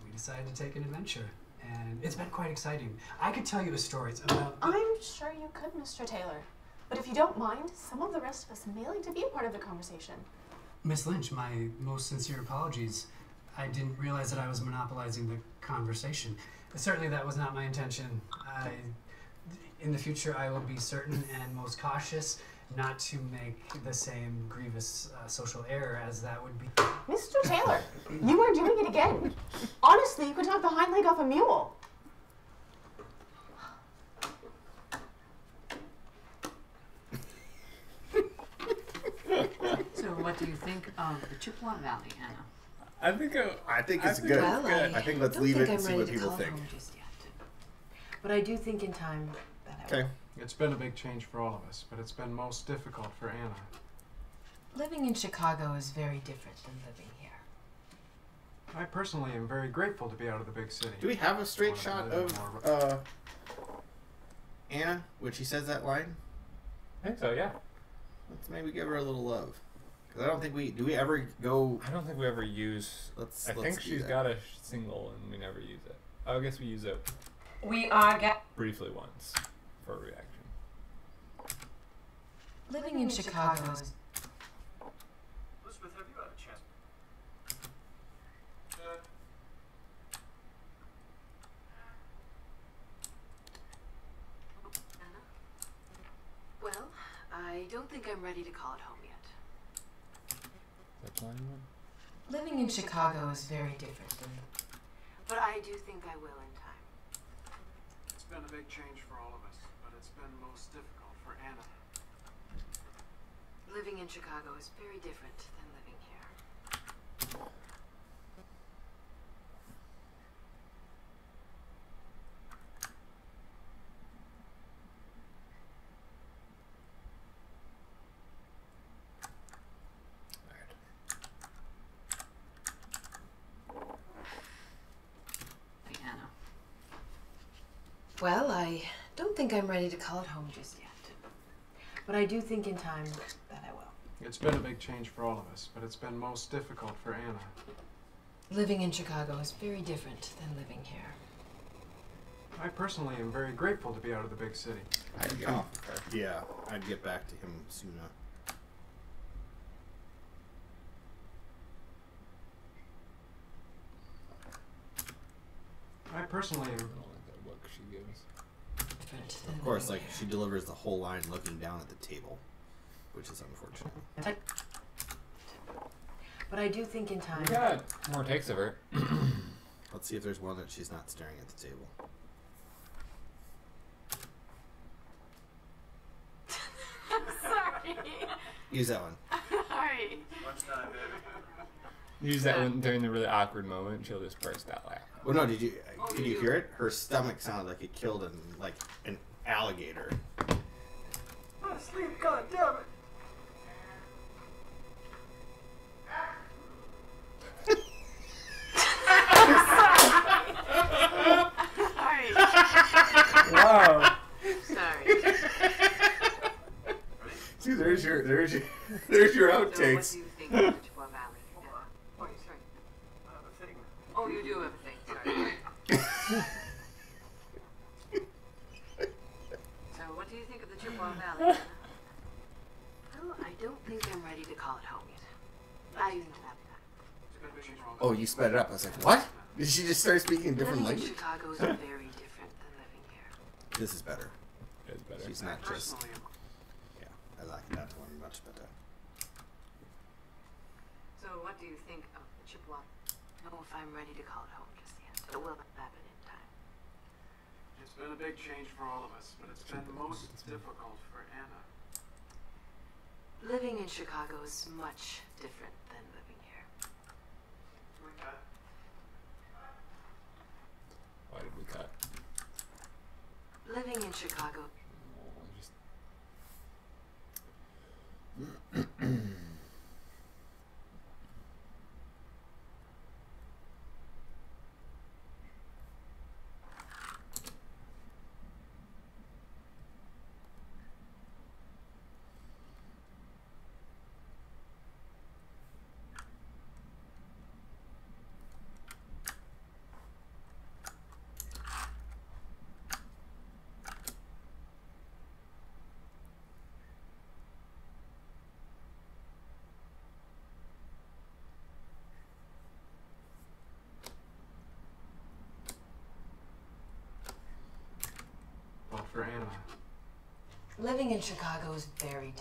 we decided to take an adventure, and it's been quite exciting. I could tell you stories about... I'm sure you could, Mr. Taylor. But if you don't mind, some of the rest of us may like to be a part of the conversation. Miss Lynch, my most sincere apologies. I didn't realize that I was monopolizing the conversation. Certainly that was not my intention. In the future, I will be certain and most cautious not to make the same grievous social error as that would be. Mr. Taylor, you are doing it again. Honestly, you could knock the hind leg off a mule. So what do you think of the Chippewa Valley, Anna? I think it's good. Well, I think let's don't leave think it and I'm see ready what to people call think. home just yet. But I do think in time that I will. Okay. It's been a big change for all of us, but it's been most difficult for Anna. Living in Chicago is very different than living here. I personally am very grateful to be out of the big city. Do we have a straight I shot wanna live of Anna when she says that line? I think so, yeah. Let's maybe give her a little love. Because I don't think do we ever go... I don't think we ever use... I think do she's that. got a single and we never use it. I guess we use it We are briefly once for a reaction. living in Chicago is Elizabeth, have you had a chance? think I'm ready to call it home yet. That's one. Living in Chicago is very different but I do think I will in time. It's been a big change for all of us, but it's been most difficult for Anna. Living in Chicago is very different than living here. Piano. Well, I don't think I'm ready to call it home just yet. But I do think in time that I will. It's been a big change for all of us, but it's been most difficult for Anna. Living in Chicago is very different than living here. I personally am very grateful to be out of the big city. I'd get back to him sooner. I personally am. What she gives. Of course, like, she delivers the whole line looking down at the table, which is unfortunate. But I do think in time. We got more takes of her. Let's see if there's one that she's not staring at the table. Sorry. Use that one. Sorry. Lunchtime, baby. Use that one during the really awkward moment. She'll just burst out laughing. Well, no, did you hear it? Her stomach sounded like it killed an alligator. I'm asleep, God damn it. Sorry. Wow. Sorry. See, there's your outtakes. So what do you think of the Chippewa Valley? Oh, sorry. I have a thing. Oh, you do have a thing. Sorry. So what do you think of the Chippewa Valley? Well, I don't think I'm ready to call it home yet. I use no appetite. Oh, you sped it up. I was like, what? Did she just start speaking a different Living in language? Chicago is very different than living here. This is better. It's better. She's not just. Yeah, I like that one much better. So what do you think of the Chippewa? I don't know if I'm ready to call it home just yet. It will happen in time. It's been a big change for all of us, but it's been most difficult for Anna. Living in Chicago is much different than living here. Why did we cut? Living in Chicago. Well, for Anna. Living in Chicago is very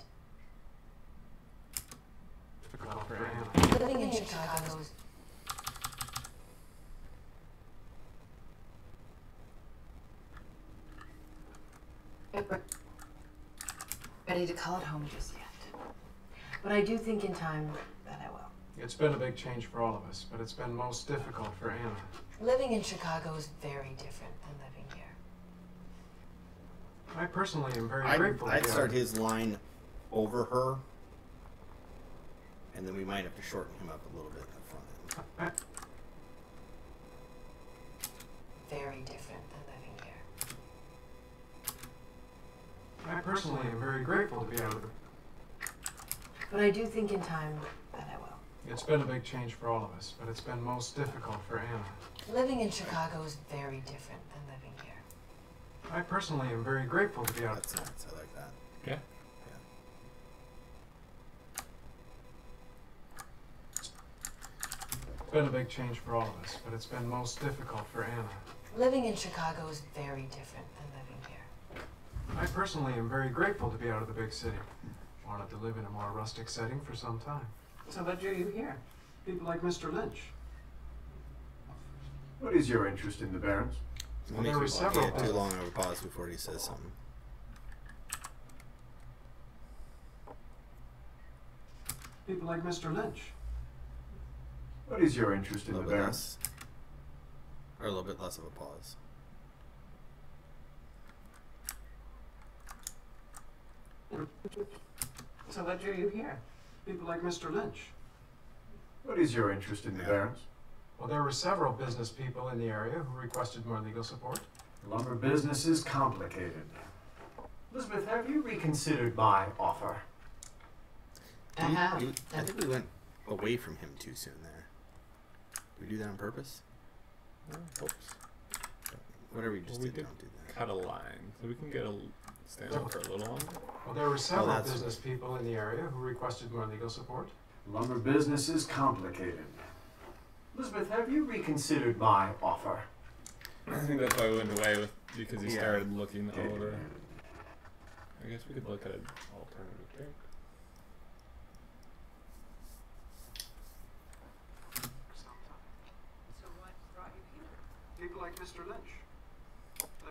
Difficult for Anna. Living in Chicago is ready to call it home just yet. But I do think in time that I will. It's been a big change for all of us, but it's been most difficult for Anna. Living in Chicago is very different than living here. I personally am very I'd grateful. start his line over her, and then we might have to shorten him up a little bit in the front end. Very different than living here. I personally am very grateful to be out of the. But I do think in time that I will. It's been a big change for all of us, but it's been most difficult for Anna. Living in Chicago is very different than living here. I personally am very grateful to be out. That's nice. I like that. Yeah. It's been a big change for all of us, but it's been most difficult for Anna. Living in Chicago is very different than living here. I personally am very grateful to be out of the big city. Wanted to live in a more rustic setting for some time. So what drew you here? People like Mr. Lynch. What is your interest in the Barrens? Well, there were several. Too long of a pause before he says something. People like Mr. Lynch. What is your interest in the Barrens? Or a little bit less of a pause. So what drew you here? People like Mr. Lynch. What is your interest in the Barrens? Well, there were several business people in the area who requested more legal support. Lumber business is complicated. Elizabeth, have you reconsidered my offer? I have. I think we went away from him too soon there. Did we do that on purpose? Oops. Whatever we just we did, don't do that. Cut a line, so we can get a stand up for a little longer. Well, there were several business people in the area who requested more legal support. Lumber business is complicated. Elizabeth, have you reconsidered my offer? I think that's why we went away with, because he started looking over. I guess we could look at an alternative pick. So what brought you here? People like Mr. Lynch.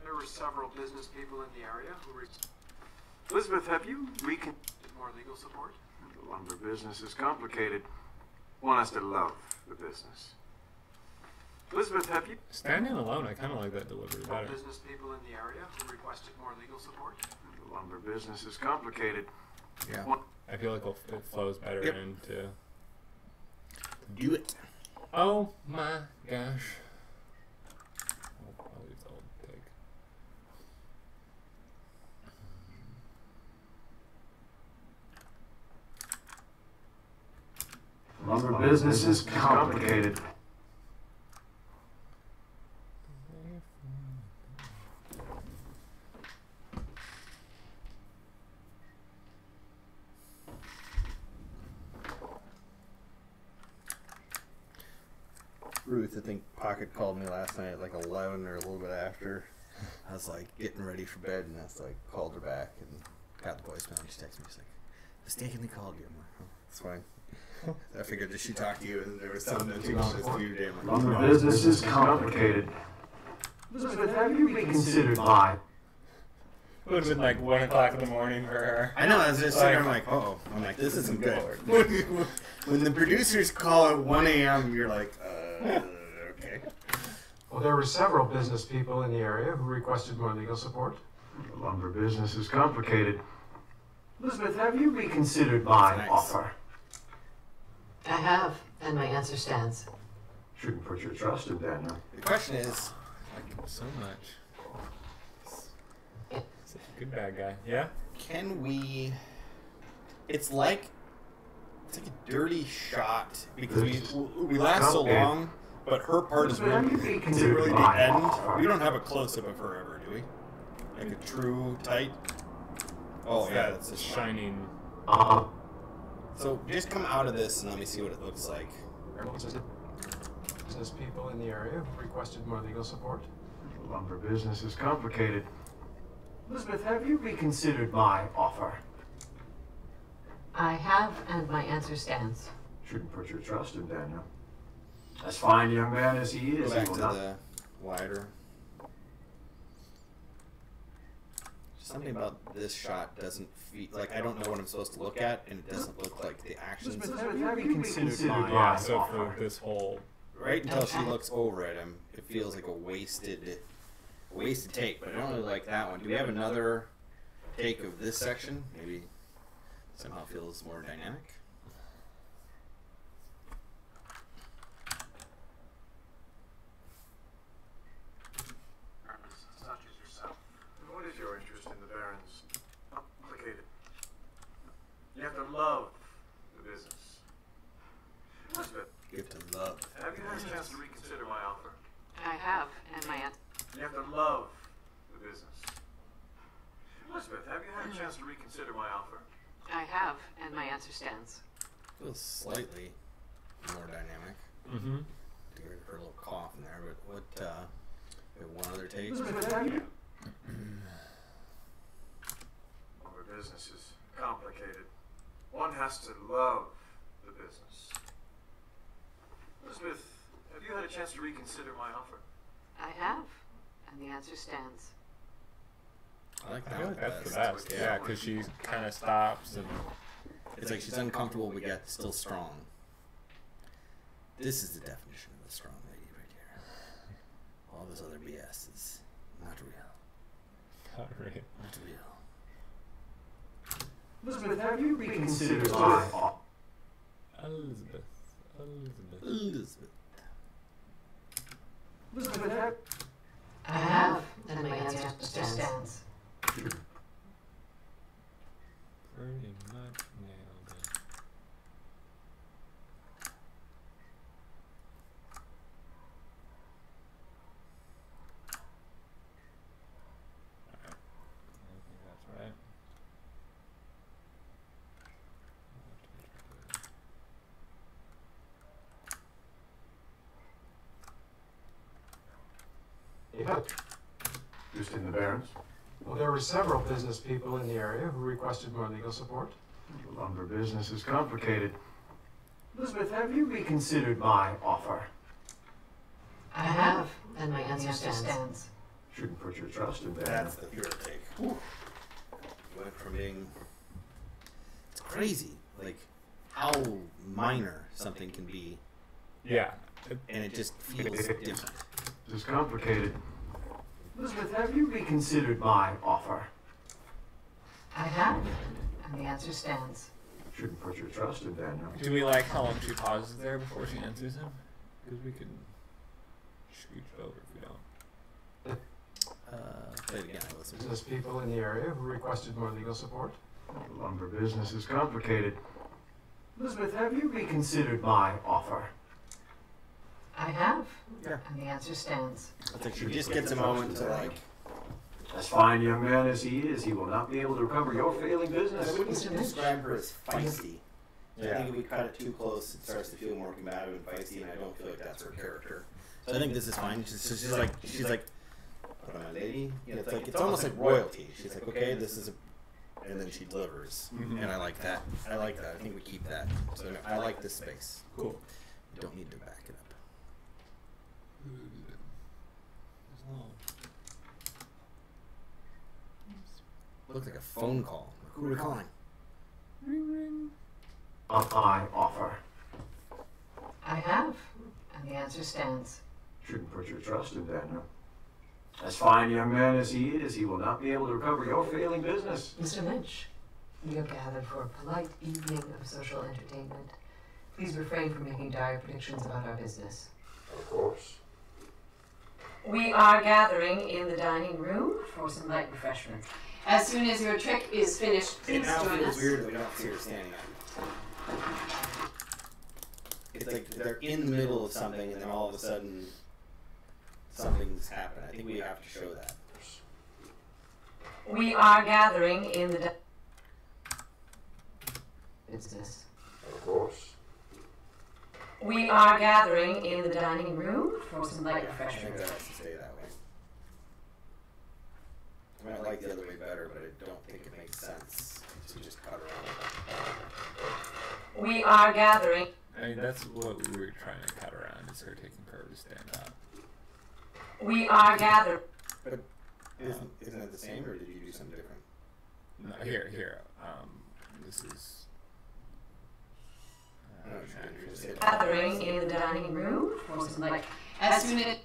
There were several business people in the area who Elizabeth, have you reconsidered more legal support. the lumber business is complicated? Want us to love the business. Elizabeth, have you... Standing alone, I kind of like that delivery better. Business people in the area who requested more legal support. The lumber business is complicated. Yeah. I feel like it flows better into... Do it. Oh my gosh. I'll leave the old take. Lumber business is complicated. Ruth, I think Pocket called me last night at like 11 or a little bit after. I was like getting ready for bed, and I was like called her back and got the voicemail. And she texted me, she's like, "Mistakenly called you." I'm like, "Oh, it's fine." I figured, did she talk to you? And there was something that she wanted to do. Damn, like, Lumber business is complicated. Elizabeth, have you reconsidered my... It would have been like 1 o'clock in the morning for her. I know, I was just sitting there, I'm like, oh, I'm like, this isn't good. When the producers call at 1 a.m., you're like, okay. Well, there were several business people in the area who requested more legal support. The lumber business is complicated. Elizabeth, have you reconsidered my offer? I have, and my answer stands. Shouldn't put your trust in Daniel. The question is, so much. Such a good bad guy. Yeah? Can we... It's like a dirty shot, because we last so long, but her part is really the end. We don't have a close-up of her ever, do we? Like a true tight... Oh, yeah, that's a shining... So just come out of this and let me see what it looks like. Business people in the area who requested more legal support. The lumber business is complicated. Elizabeth, have you reconsidered my offer? I have, and my answer stands. Shouldn't put your trust in Daniel. As fine a young man as he is, Go back he will to not... the wider. Something about this shot doesn't feel like I don't know what I'm supposed to look at, and it doesn't look like the actions. Elizabeth, have you reconsidered my Yeah, so offer? for this whole... Right until she looks over at him, it feels like a wasted take. But I don't really like that one. Do we have another take of this section? Maybe somehow feels more dynamic. Such as yourself. What is your interest in the Barrens? Complicated. You have to love the business. Elizabeth. You have to love. Have you had a chance to reconsider my offer? I have, and my answer. You have to love the business. Elizabeth, have you had a chance to reconsider my offer? I have, and my answer stands. Feels slightly more dynamic. Mm-hmm. To get her little cough in there, but what? We have one other take. Elizabeth, have you? Our business is complicated. has to love the business. Elizabeth, have you had a chance to reconsider my offer? I have, and the answer stands. I like I that. feel like that's the best. Yeah, because she kind of stops and It's like she's uncomfortable but yet still strong. This is the definition of a strong lady right here. All this other BS is not real. not real. Not real. Elizabeth, have you reconsidered my offer? Elizabeth. Elizabeth, have... I have, and my answer stands. Pretty much nailed it. Alright. I think that's right. Yep. Just in the Barrens? Well, there were several business people in the area who requested more legal support. The lumber business is complicated. Elizabeth, have you reconsidered my offer? I have, and my answer stands. Shouldn't put your trust in that. That's the pure take. You went from being... It's crazy, like, how minor something can be. Yeah. And it just feels different. This is complicated. Elizabeth, have you reconsidered my offer? I have, and the answer stands. Shouldn't put your trust in Daniel. Do we like how long she pauses there before she answers him? Because we can scooch over if we don't. Play it again, listen. Business people in the area who requested more legal support. The lumber business is complicated. Elizabeth, have you reconsidered my offer? I have, and the answer stands. It's like she just gets a moment to, like... As fine young man as he is, he will not be able to recover your failing business. I wouldn't describe her as feisty. Yeah. I think if we cut it too close, it starts to feel more combative and feisty, and I don't feel like that's her character. So I think this is fine. She's like, what am I, lady? Yeah, it's like, it's almost like royalty. She's like, okay, this is a... And then she delivers. And I like that. I like that. I think we keep that. So I like this space. Cool. You don't need to back it up. Looks like a phone call. Who are we calling? Ring ring. I offer. I have, and the answer stands. Shouldn't put your trust in Daniel. As fine young man as he is, he will not be able to recover your failing business. Mr. Lynch, we have gathered for a polite evening of social entertainment. Please refrain from making dire predictions about our business. Of course. We are gathering in the dining room for some light refreshment. As soon as your trick is finished, It please now join feels us. weird that we don't see her standing up. It's like they're in the middle of something and then all of a sudden something's happened. I think we have to show that. We are gathering in the Business. Of course. We are gathering in the dining room for some light I think refreshment. that has to stay that way. I might like the other way better, but I don't think it makes sense to just cut around. We are gathering. I mean, that's what we were trying to cut around, is her taking forever to stand up. We are gathering. But isn't it the same, or did you do something different? No, here. This is... Gathering in the dining room for some light. As soon as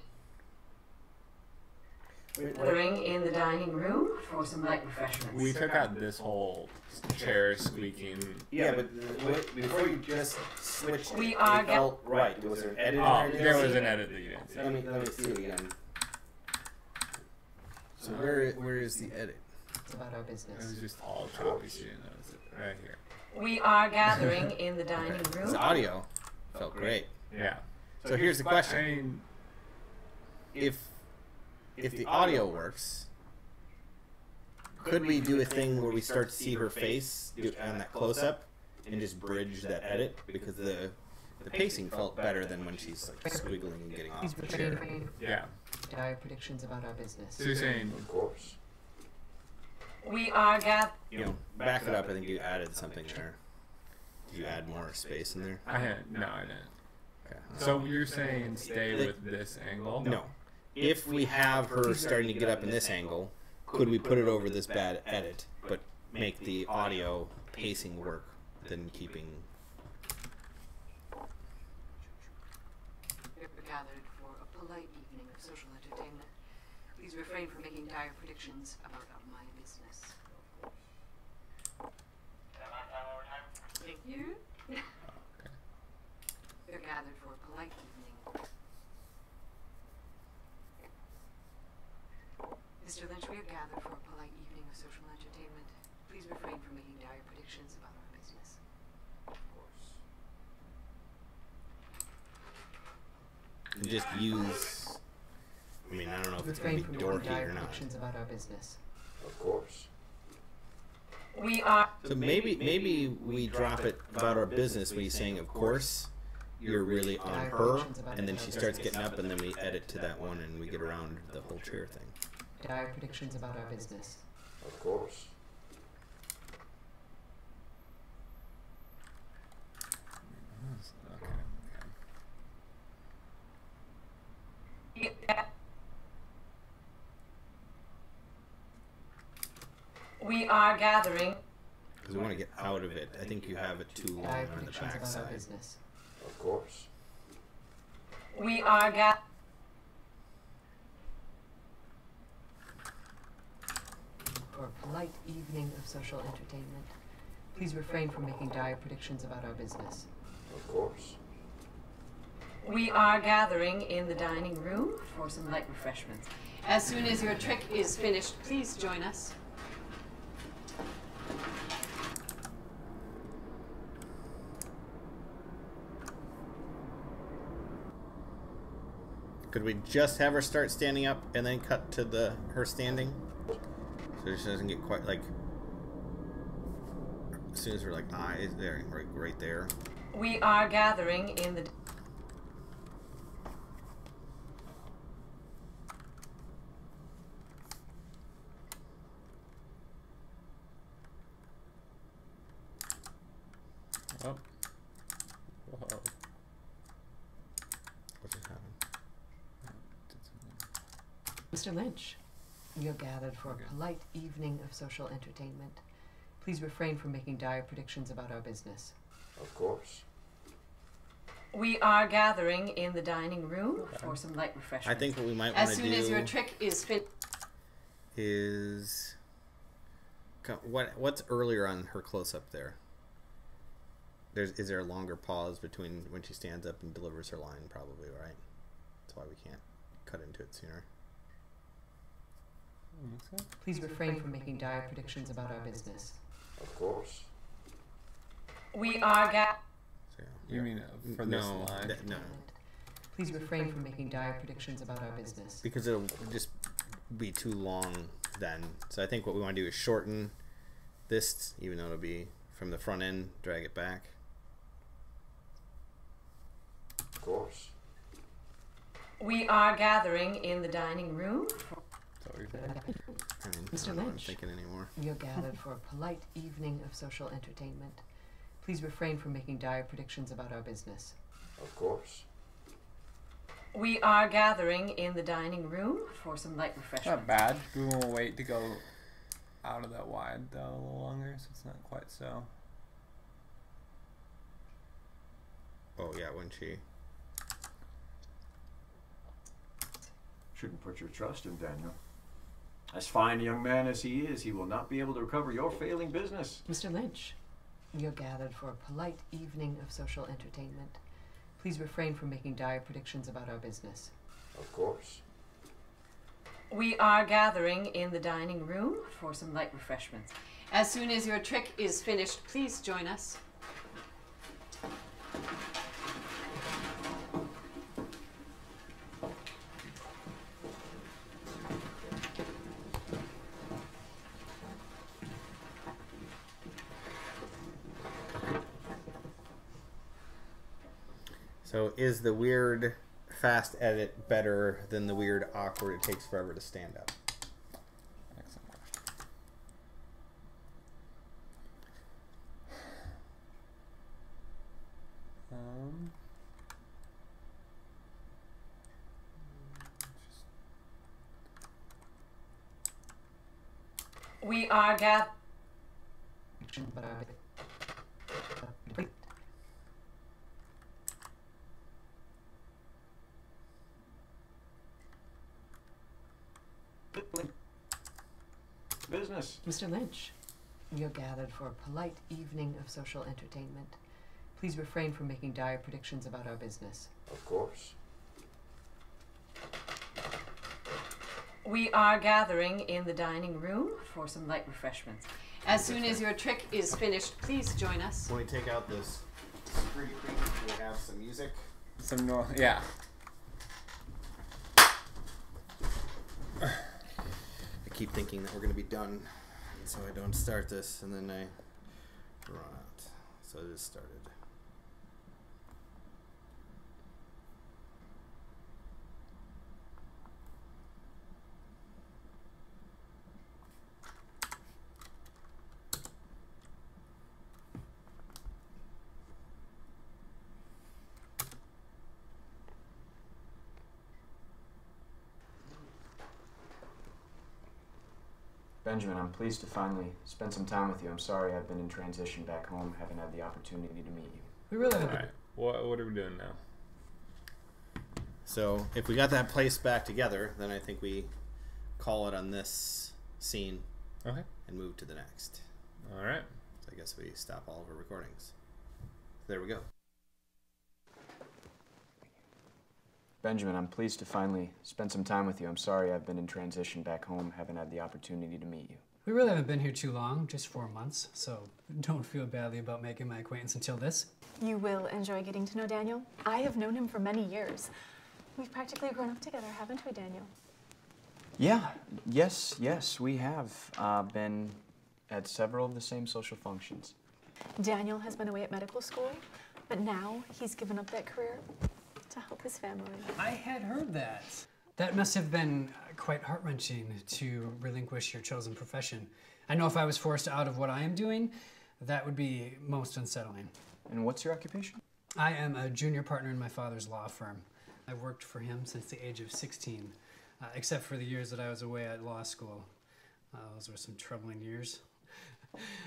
gathering in the dining room for some light refreshments. We took out this whole chair squeaking. Yeah, but before you just switched, We it are felt right. Was there an edit? Oh, there was an edit that you didn't see. Let me see it again. So where is the edit? It's about our It business. was just all choppy, so you didn't notice it. Right here. We are gathering in the dining room. The audio felt great. Yeah. So here's the question: I mean, if the audio works, could we do a thing where we start to see her face on that close up and just bridge that edit, because the pacing felt better than when she's like squiggling and getting off the chair. yeah. Dire predictions about our business. So you're saying, Of course. We are gathering. You know, back it up. I think you added something there. Did you add more space in there? No, I didn't. Okay. So you're saying stay with this angle? No. If we have her starting to get up in this angle, could we put it over this bad edit, but make the audio pacing work, than keeping... We're gathered for a polite evening of social entertainment. Please refrain from making dire predictions about my business. Thank you. We're gathered for a polite evening. Mr. Lynch, we are gathered for a polite evening of social entertainment. Please refrain from making dire predictions about our business. Of course. And just use... I mean, I don't know if it's going to be dorky or not. About our business. Of course. We are... So maybe we drop it about our business when he's saying, of course, you're really on her, and then she starts getting up, and then we edit to that one, and we get around the whole chair thing. Dire predictions about our business. Of course. We are gathering. Because we want to get out of it. I think you have it too long on the back side. Of course. We are gathering. For a polite evening of social entertainment, please refrain from making dire predictions about our business. Of course. We are gathering in the dining room for some light refreshments. As soon as your trick is finished, please join us. Could we just have her start standing up and then cut to her standing? So she doesn't get quite like... As soon as we're like, eyes there, right there. We are gathering in the... Oh. Whoa. What just happened? Mr. Lynch, you're gathered for a polite evening of social entertainment. Please refrain from making dire predictions about our business. Of course. We are gathering in the dining room for some light refreshments. I think what we might want to do... As soon as your trick is finished... Is... What's earlier on her close-up there? Is there a longer pause between when she stands up and delivers her line? Probably, right? That's why we can't cut into it sooner. Please refrain from making dire predictions about our business. Of course. We are You mean for this line? No. Please refrain from making dire predictions about our business. Because it'll just be too long then. So I think what we want to do is shorten this, even though it'll be from the front end, drag it back. Of course. We are gathering in the dining room. Mr. I'm Lynch, thinking anymore. you're gathered for a polite evening of social entertainment. Please refrain from making dire predictions about our business. Of course. We are gathering in the dining room for some light refreshments. Not bad. We will wait to go out of that wide though a little longer, so it's not quite so. Oh yeah, when she... Shouldn't put your trust in Daniel. As fine a young man as he is, he will not be able to recover your failing business. Mr. Lynch, you're gathered for a polite evening of social entertainment. Please refrain from making dire predictions about our business. Of course. We are gathering in the dining room for some light refreshments. As soon as your trick is finished, please join us. So is the weird fast edit better than the weird awkward it takes forever to stand up? Excellent question. We are gathered. Business. Mr. Lynch, we are gathered for a polite evening of social entertainment. Please refrain from making dire predictions about our business. Of course. We are gathering in the dining room for some light refreshments. As soon as your trick is finished, please join us. When we take out this security creep, we have some music. Some yeah. I keep thinking that we're going to be done, so I don't start this, and then I run out. So it is started. Benjamin, I'm pleased to finally spend some time with you. I'm sorry I've been in transition back home, haven't had the opportunity to meet you. We really All right. What are we doing now? So if we got that place back together, then I think we call it on this scene. Okay. And move to the next. All right. So I guess we stop all of our recordings. There we go. Benjamin, I'm pleased to finally spend some time with you. I'm sorry I've been in transition back home, haven't had the opportunity to meet you. We really haven't been here too long, just 4 months, so don't feel badly about making my acquaintance until this. You will enjoy getting to know Daniel. I have known him for many years. We've practically grown up together, haven't we, Daniel? Yeah, yes, we have been at several of the same social functions. Daniel has been away at medical school, but now he's given up that career to help his family. I had heard that. That must have been quite heart-wrenching to relinquish your chosen profession. I know if I was forced out of what I am doing, that would be most unsettling. And what's your occupation? I am a junior partner in my father's law firm. I've worked for him since the age of 16, except for the years that I was away at law school. Those were some troubling years.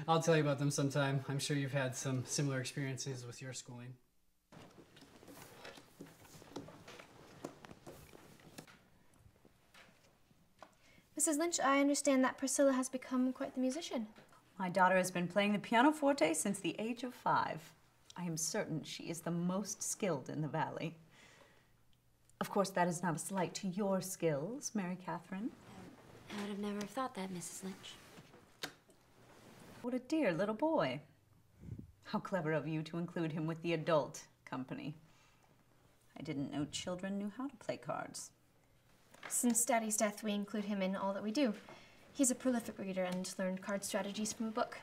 I'll tell you about them sometime. I'm sure you've had some similar experiences with your schooling. Mrs. Lynch, I understand that Priscilla has become quite the musician. My daughter has been playing the pianoforte since the age of 5. I am certain she is the most skilled in the valley. Of course, that is not a slight to your skills, Mary Catherine. I would have never thought that, Mrs. Lynch. What a dear little boy. How clever of you to include him with the adult company. I didn't know children knew how to play cards. Since Daddy's death, we include him in all that we do. He's a prolific reader and learned card strategies from a book.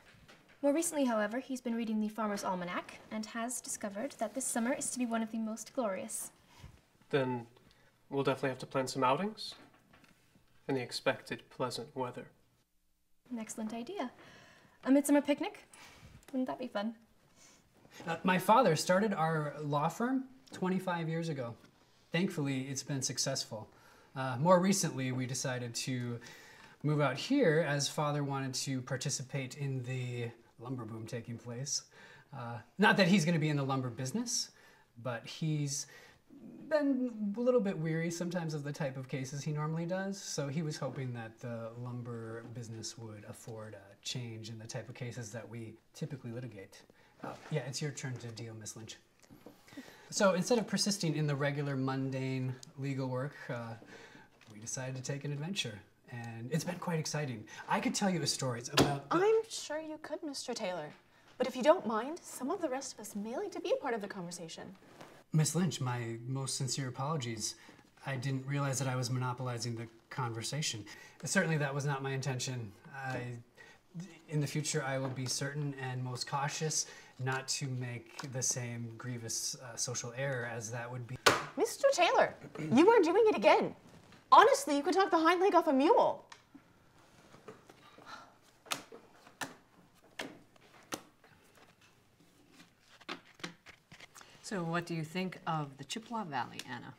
More recently, however, he's been reading the Farmer's Almanac and has discovered that this summer is to be one of the most glorious. Then we'll definitely have to plan some outings in the expected pleasant weather. An excellent idea. A midsummer picnic? Wouldn't that be fun? My father started our law firm 25 years ago. Thankfully, it's been successful. More recently, we decided to move out here as Father wanted to participate in the lumber boom taking place. Not that he's going to be in the lumber business, but he's been a little bit weary sometimes of the type of cases he normally does, so he was hoping that the lumber business would afford a change in the type of cases that we typically litigate. Yeah, it's your turn to deal, Miss Lynch. So instead of persisting in the regular mundane legal work, we decided to take an adventure, and it's been quite exciting. I could tell you stories about... I'm sure you could, Mr. Taylor. But if you don't mind, some of the rest of us may like to be a part of the conversation. Miss Lynch, my most sincere apologies. I didn't realize that I was monopolizing the conversation. Certainly that was not my intention. In the future, I will be certain and most cautious not to make the same grievous social error as that would be. Mr. Taylor, you are doing it again. Honestly, you could talk the hind leg off a mule. So what do you think of the Chippewa Valley, Anna?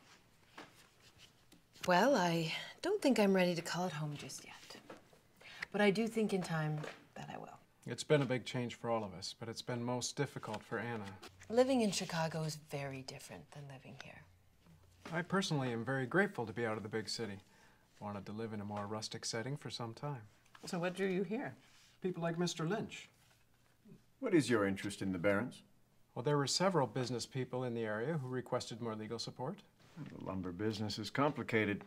Well, I don't think I'm ready to call it home just yet. But I do think in time that I will. It's been a big change for all of us, but it's been most difficult for Anna. Living in Chicago is very different than living here. I personally am very grateful to be out of the big city. Wanted to live in a more rustic setting for some time. So what drew you here? People like Mr. Lynch. What is your interest in the Barrens? Well, there were several business people in the area who requested more legal support. The lumber business is complicated.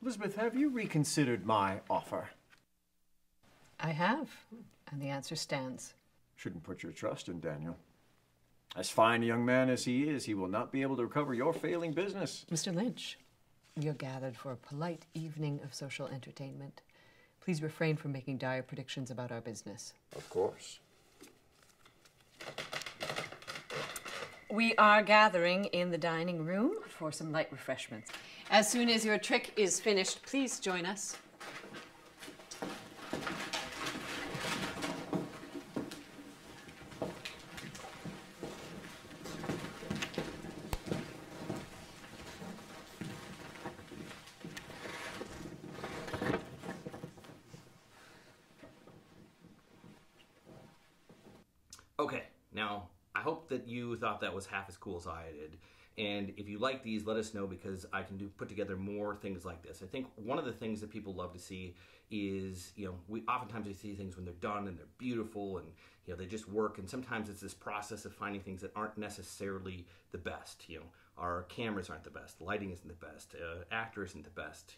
Elizabeth, have you reconsidered my offer? I have, and the answer stands. Shouldn't put your trust in Daniel. As fine a young man as he is, he will not be able to recover your failing business. Mr. Lynch, You're gathered for a polite evening of social entertainment. Please refrain from making dire predictions about our business. Of course. we are gathering in the dining room for some light refreshments. As soon as your trick is finished, please join us. Okay, now I hope that you thought that was half as cool as I did. And if you like these, let us know, because I can put together more things like this. I think one of the things that people love to see is, we oftentimes see things when they're done and they're beautiful and, they just work. And sometimes it's this process of finding things that aren't necessarily the best. Our cameras aren't the best, the lighting isn't the best, actor isn't the best,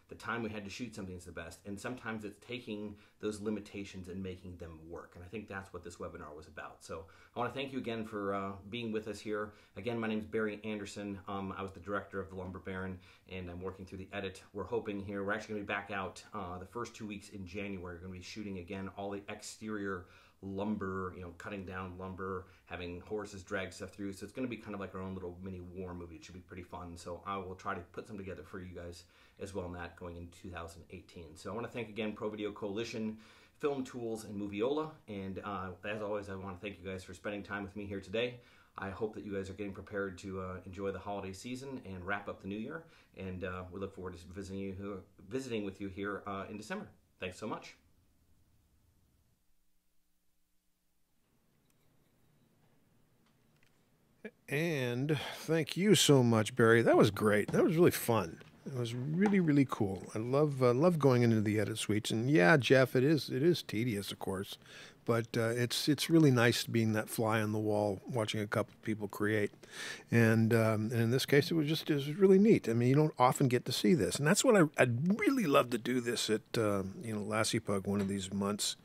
the time we had to shoot something is the best. And sometimes it's taking those limitations and making them work. And I think that's what this webinar was about. So I want to thank you again for being with us here. Again, my name is Barry Anderson. I was the director of the Lumber Baron, and I'm working through the edit. We're hoping here, we're actually going to be back out the first 2 weeks in January. We're going to be shooting again all the exterior lumber, cutting down lumber, having horses drag stuff through. So it's going to be kind of like our own little mini war movie. It should be pretty fun. So I will try to put some together for you guys as well in that going in 2018. So I want to thank again Pro Video Coalition, Film Tools, and Moviola. And as always, I want to thank you guys for spending time with me here today. I hope that you guys are getting prepared to enjoy the holiday season and wrap up the new year. And we look forward to visiting with you here in December. Thanks so much. And thank you so much, Barry. That was great. That was really fun. It was really, really cool. I love going into the edit suites. And yeah, Jeff, it is tedious, of course, but it's really nice being that fly on the wall, watching a couple of people create. And in this case, it was really neat. I mean, you don't often get to see this, and that's what I'd really love to do this at Lassie Pug one of these months.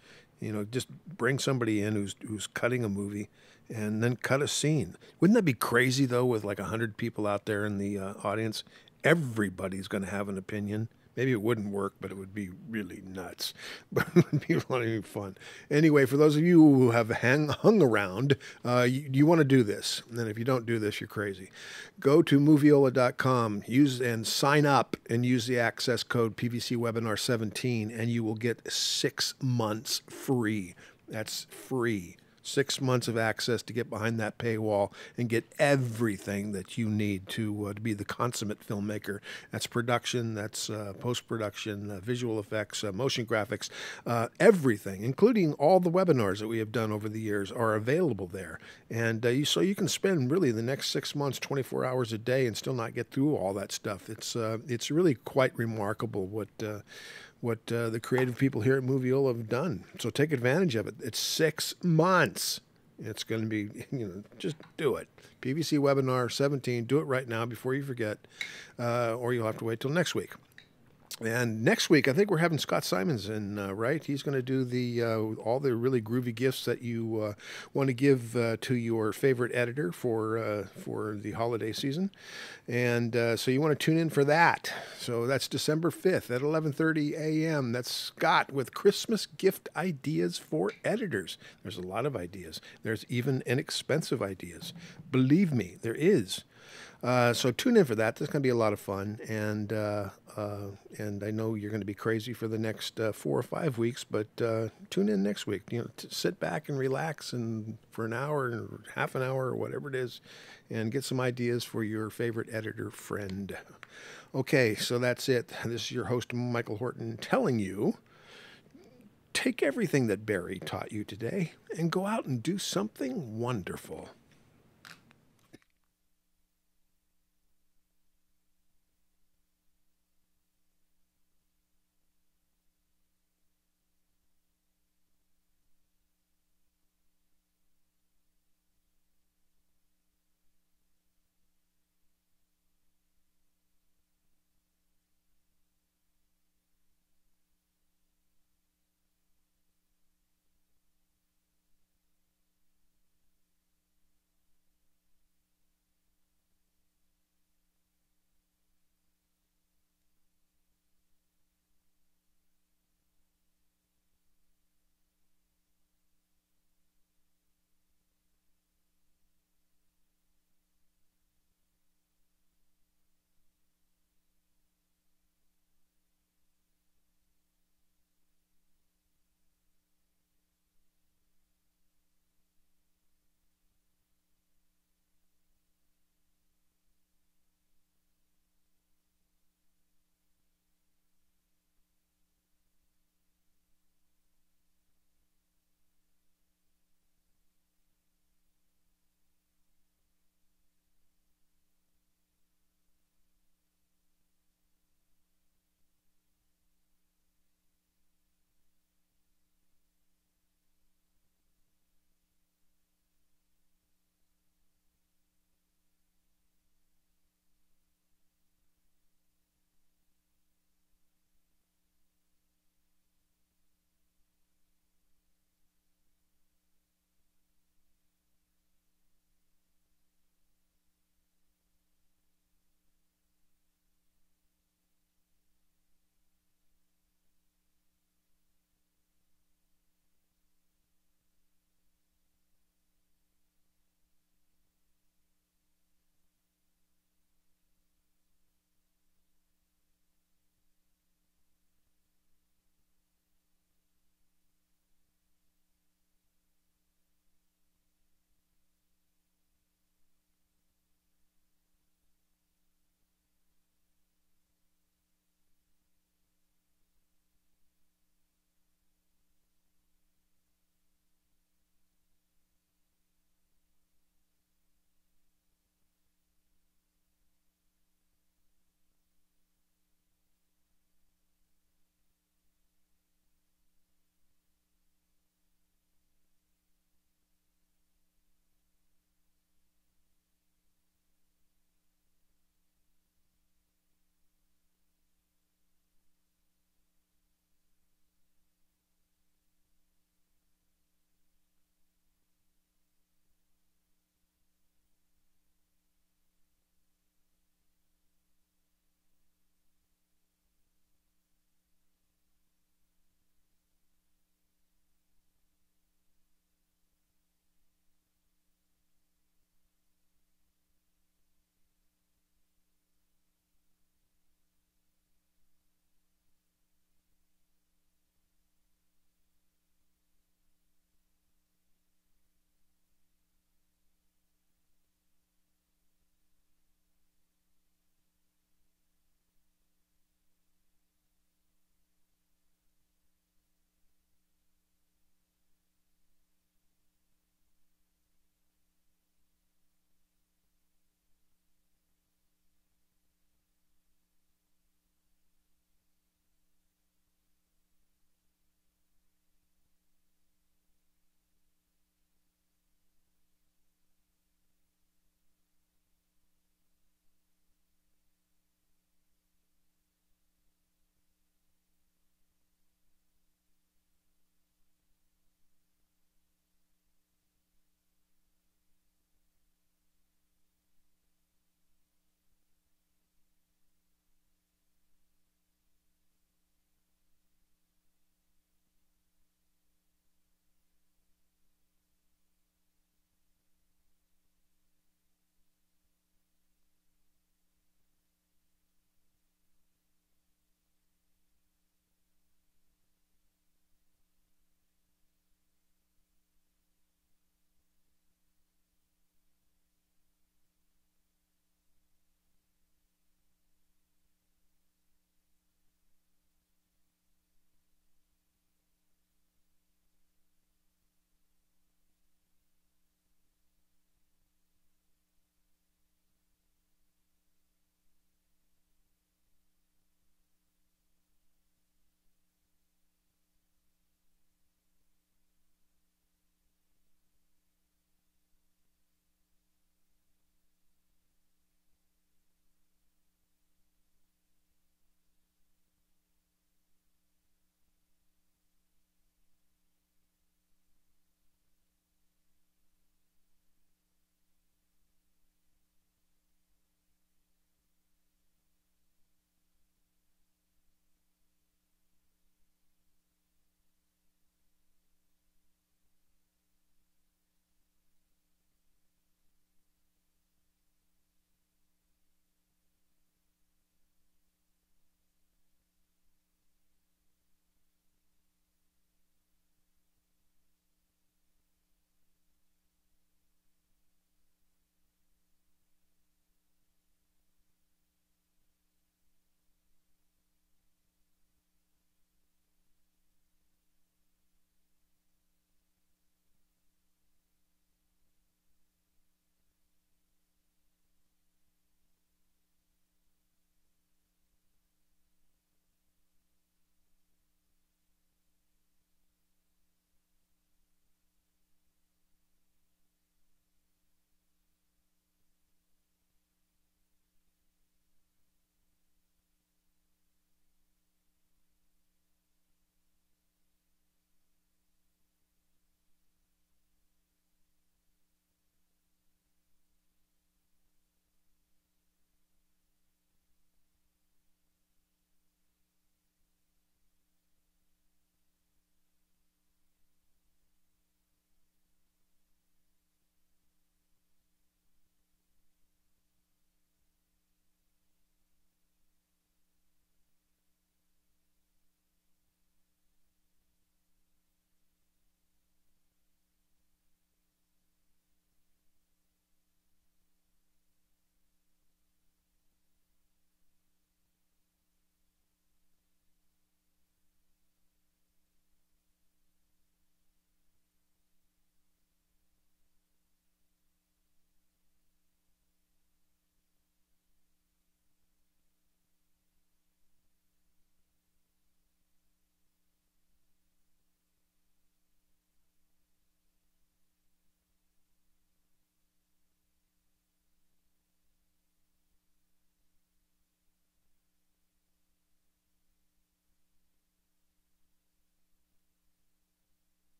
Just bring somebody in who's cutting a movie and then cut a scene. Wouldn't that be crazy, though, with like 100 people out there in the audience? Everybody's going to have an opinion. Maybe it wouldn't work, but it would be really nuts. But it would be really fun. Anyway, for those of you who have hung around, you want to do this. And if you don't do this, you're crazy. Go to moviola.com, and sign up and use the access code PVCWebinar17, and you will get 6 months free. That's free. 6 months of access to get behind that paywall and get everything that you need to be the consummate filmmaker. That's production, that's post-production, visual effects, motion graphics, everything, including all the webinars that we have done over the years are available there. And so you can spend really the next 6 months, 24 hours a day and still not get through all that stuff. It's really quite remarkable what the creative people here at Moviola have done. So take advantage of it. It's 6 months. It's going to be, just do it. PVC Webinar 17. Do it right now before you forget, or you'll have to wait till next week. And next week, I think we're having Scott Simons in, right? He's going to do all the really groovy gifts that you want to give to your favorite editor for the holiday season. And so you want to tune in for that. So that's December 5th at 11:30 a.m. That's Scott with Christmas gift ideas for editors. There's a lot of ideas. There's even inexpensive ideas. Believe me, there is. So tune in for that. That's going to be a lot of fun, and I know you're going to be crazy for the next 4 or 5 weeks, but tune in next week. Sit back and relax, and for an hour or half an hour or whatever it is, and get some ideas for your favorite editor friend. Okay, so that's it. This is your host, Michael Horton, telling you, take everything that Barry taught you today and go out and do something wonderful.